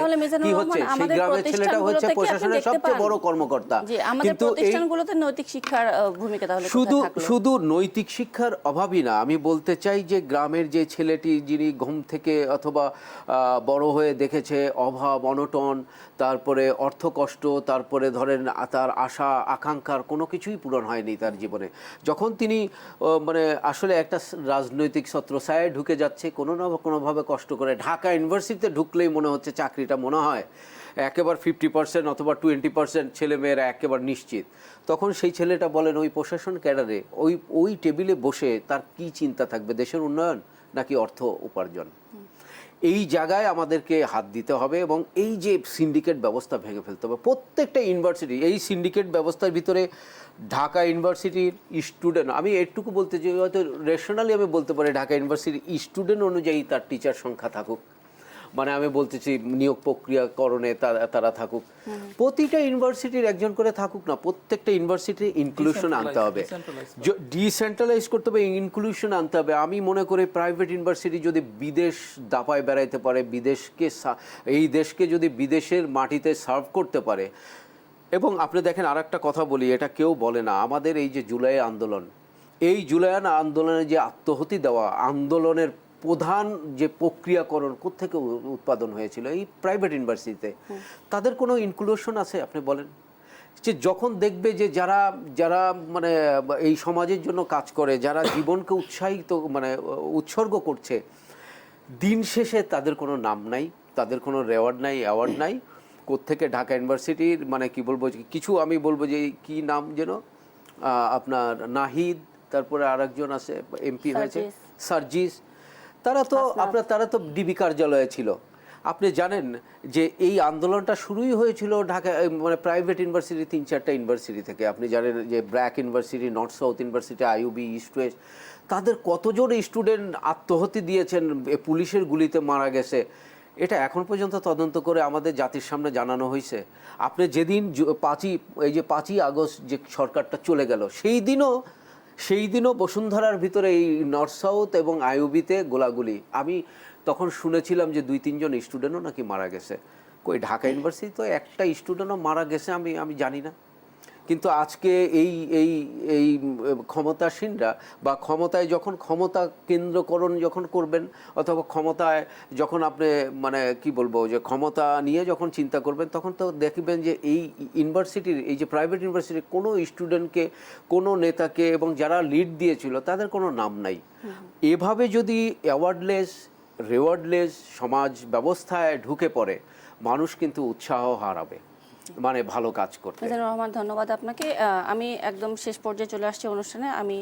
কি হচ্ছে সেই গ্রামের ছেলেটা হচ্ছে প্রশাসনের সবচেয়ে বড় কর্মকর্তা। কিন্তু প্রতিষ্ঠানগুলোতে নৈতিক শিক্ষার ভূমিকা তাহলে শুধু নৈতিক শিক্ষার অভাবই না, আমি বলতে চাই যে গ্রামের যে ছেলেটি যিনি ঘুম থেকে অথবা বড় হয়ে দেখেছে অভাব অনটন, তারপরে অর্থ কষ্ট, তারপরে ধরেন তার আশা আকাঙ্ক্ষার কোনো কিছুই পূরণ হয়নি তার জীবনে, যখন তিনি মানে আসলে একটা রাজনৈতিক ছত্রছায়ায় ঢুকে যাচ্ছে কোনো না কোনোভাবে কষ্ট করে, ঢাকা ইউনিভার্সিটিতে ঢুকলেই মনে হচ্ছে চাকরিটা মনে হয় একেবারে 50% অথবা 20% ছেলেমেয়েরা একেবারে নিশ্চিত, তখন সেই ছেলেটা বলেন ওই প্রশাসন ক্যাডারে ওই টেবিলে বসে তার কি চিন্তা থাকবে, দেশের উন্নয়ন নাকি অর্থ উপার্জন? এই জায়গায় আমাদেরকে হাত দিতে হবে এবং এই যে সিন্ডিকেট ব্যবস্থা ভেঙে ফেলতে হবে। প্রত্যেকটা ইউনিভার্সিটি এই সিন্ডিকেট ব্যবস্থার ভিতরে ঢাকা ইউনিভার্সিটির স্টুডেন্ট, আমি এটুকু বলতে চাই, হয়তো রেশনালি আমি বলতে পারি ঢাকা ইউনিভার্সিটির স্টুডেন্ট অনুযায়ী তার টিচার সংখ্যা থাকুক, মানে আমি বলতেছি নিয়োগ প্রক্রিয়াকরণে তারা থাকুক, প্রতিটা ইউনিভার্সিটির একজন করে থাকুক না, প্রত্যেকটা ইউনিভার্সিটি ইনক্লুশন আনতে হবে, ডিসেন্ট্রালাইজ করতে হবে, ইনক্লুশন আনতে হবে। আমি মনে করি প্রাইভেট ইউনিভার্সিটি যদি বিদেশ দাপায় বেড়াইতে পারে, এই দেশকে যদি বিদেশের মাটিতে সার্ভ করতে পারে। এবং আপনি দেখেন আর একটা কথা বলি, এটা কেউ বলে না, আমাদের এই যে জুলাই আন্দোলন, এই জুলাই আন্দোলনে যে আত্মহতি দেওয়া, আন্দোলনের প্রধান যে প্রক্রিয়াকরণ কোত্থেকে উৎপাদন হয়েছিল? এই প্রাইভেট ইউনিভার্সিটিতে। তাদের কোনো ইনক্লুশন আছে আপনি বলেন? যে যখন দেখবে যে যারা যারা মানে এই সমাজের জন্য কাজ করে, যারা জীবনকে উৎসাহিত মানে উৎসর্গ করছে, দিন শেষে তাদের কোনো নাম নাই, তাদের কোনো রেওয়ার্ড নাই, অ্যাওয়ার্ড নাই। কোত্থেকে ঢাকা ইউনিভার্সিটির মানে কি বলবো, কিছু আমি বলবো যে কি নাম যেন আপনার নাহিদ, তারপরে আরেকজন আছে এমপি হয়েছে সার্জিস, তারা তো ডিবি কার্যালয়ে ছিল। আপনি জানেন যে এই আন্দোলনটা শুরুই হয়েছিল ঢাকা মানে প্রাইভেট ইউনিভার্সিটি 3-4টা ইউনিভার্সিটি থেকে। আপনি জানেন যে BRAC university, north south university, IUB, east West, তাদের কতজন স্টুডেন্ট আত্মহতি দিয়েছেন, পুলিশের গুলিতে মারা গেছে, এটা এখন পর্যন্ত তদন্ত করে আমাদের জাতির সামনে জানানো হয়েছে। আপনি যেদিন 5ই আগস্ট যে সরকারটা চলে গেল, সেই দিনও বসুন্ধরার ভিতরে এই নর্থ সাউথ এবং আইইউবিতে গোলাগুলি। আমি তখন শুনেছিলাম যে 2-3 জন স্টুডেন্টও নাকি মারা গেছে। কই ঢাকা ইউনিভার্সিটি তো একটা স্টুডেন্টও মারা গেছে আমি জানি না। কিন্তু আজকে এই এই এই ক্ষমতাসীনরা বা ক্ষমতায় যখন ক্ষমতা কেন্দ্রকরণ যখন করবেন অথবা ক্ষমতায় যখন আপনি মানে কি বলবো যে ক্ষমতা নিয়ে যখন চিন্তা করবেন, তখন তো দেখবেন যে এই ইউনিভার্সিটির, এই যে প্রাইভেট ইউনিভার্সিটির কোনো স্টুডেন্টকে, কোনো নেতাকে এবং যারা লিড দিয়েছিল তাদের কোনো নাম নাই। এভাবে যদি অ্যাওয়ার্ডলেস রেওয়ার্ডলেস সমাজ ব্যবস্থায় ঢুকে পড়ে, মানুষ কিন্তু উৎসাহ হারাবে মানে ভালো কাজ করতে। মিজানুর রহমান, ধন্যবাদ আপনাকে। আমি একদম শেষ পর্যায়ে চলে আসছি অনুষ্ঠানে। আমি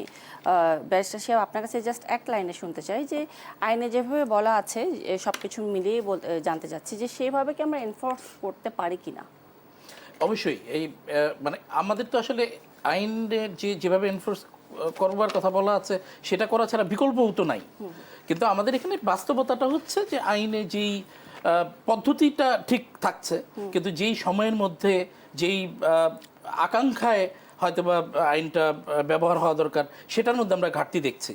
ব্যারিস্টার সাহেব আপনার কাছে জাস্ট এক লাইনে শুনতে চাই যে আইনে যেভাবে বলা আছে সব কিছু মিলিয়ে জানতে চাচ্ছি যে সেভাবে কি আমরা এনফোর্স করতে পারি কিনা। অবশ্যই এই মানে আমাদের তো আসলে আইনের যেভাবে এনফোর্স করবার কথা বলা আছে সেটা করা ছাড়া বিকল্পও তো নাই। কিন্তু আমাদের এখানে বাস্তবতাটা হচ্ছে যে আইনে যেই পদ্ধতিটা ঠিক থাকছে, কিন্তু যেই সময়ের মধ্যে যেই আকাঙ্ক্ষায় হয়তো বা আইনটা ব্যবহার হওয়া দরকার সেটার মধ্যে আমরা ঘাটতি দেখছি।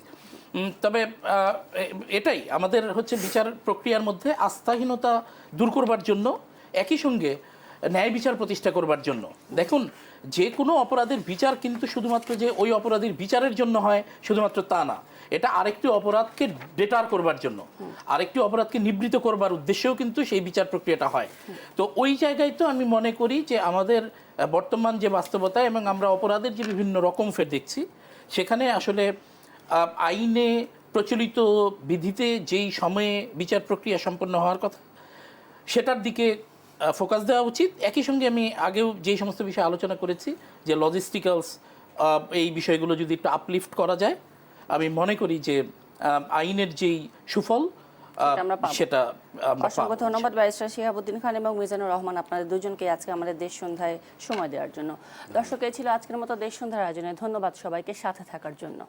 তবে এটাই আমাদের হচ্ছে বিচার প্রক্রিয়ার মধ্যে আস্থাহীনতা দূর করবার জন্য, একই সঙ্গে ন্যায় বিচার প্রতিষ্ঠা করবার জন্য। দেখুন, যে কোনো অপরাধের বিচার কিন্তু শুধুমাত্র যে ওই অপরাধীর বিচারের জন্য হয় শুধুমাত্র তা না, এটা আরেকটি অপরাধকে ডেটার করবার জন্য, আরেকটি অপরাধকে নিবৃত করবার উদ্দেশ্যেও কিন্তু সেই বিচার প্রক্রিয়াটা হয়। তো ওই জায়গায় তো আমি মনে করি যে আমাদের বর্তমান যে বাস্তবতা এবং আমরা অপরাধের যে বিভিন্ন রকম ফের দেখছি, সেখানে আসলে আইনে প্রচলিত বিধিতে যেই সময়ে বিচার প্রক্রিয়া সম্পন্ন হওয়ার কথা সেটার দিকে ফোকাস দেওয়া উচিত। একই সঙ্গে আমি আগেও যেই সমস্ত বিষয়ে আলোচনা করেছি যে লজিস্টিক্যালস এই বিষয়গুলো যদি একটু আপলিফট করা যায়, আমি মনে করি যে আইনের যেই সুফল সেটা আমরা পাবো। অসংখ্য ধন্যবাদ ব্যারিস্টার শিহাবুদ্দিন খান এবং মিজানুর রহমান, আপনাদের দুজনকে আজকে আমাদের দেশ সন্ধ্যায় সময় দেওয়ার জন্য। দর্শক, এই ছিল আজকের মতো দেশ সন্ধ্যার আয়োজনে। ধন্যবাদ সবাইকে সাথে থাকার জন্য।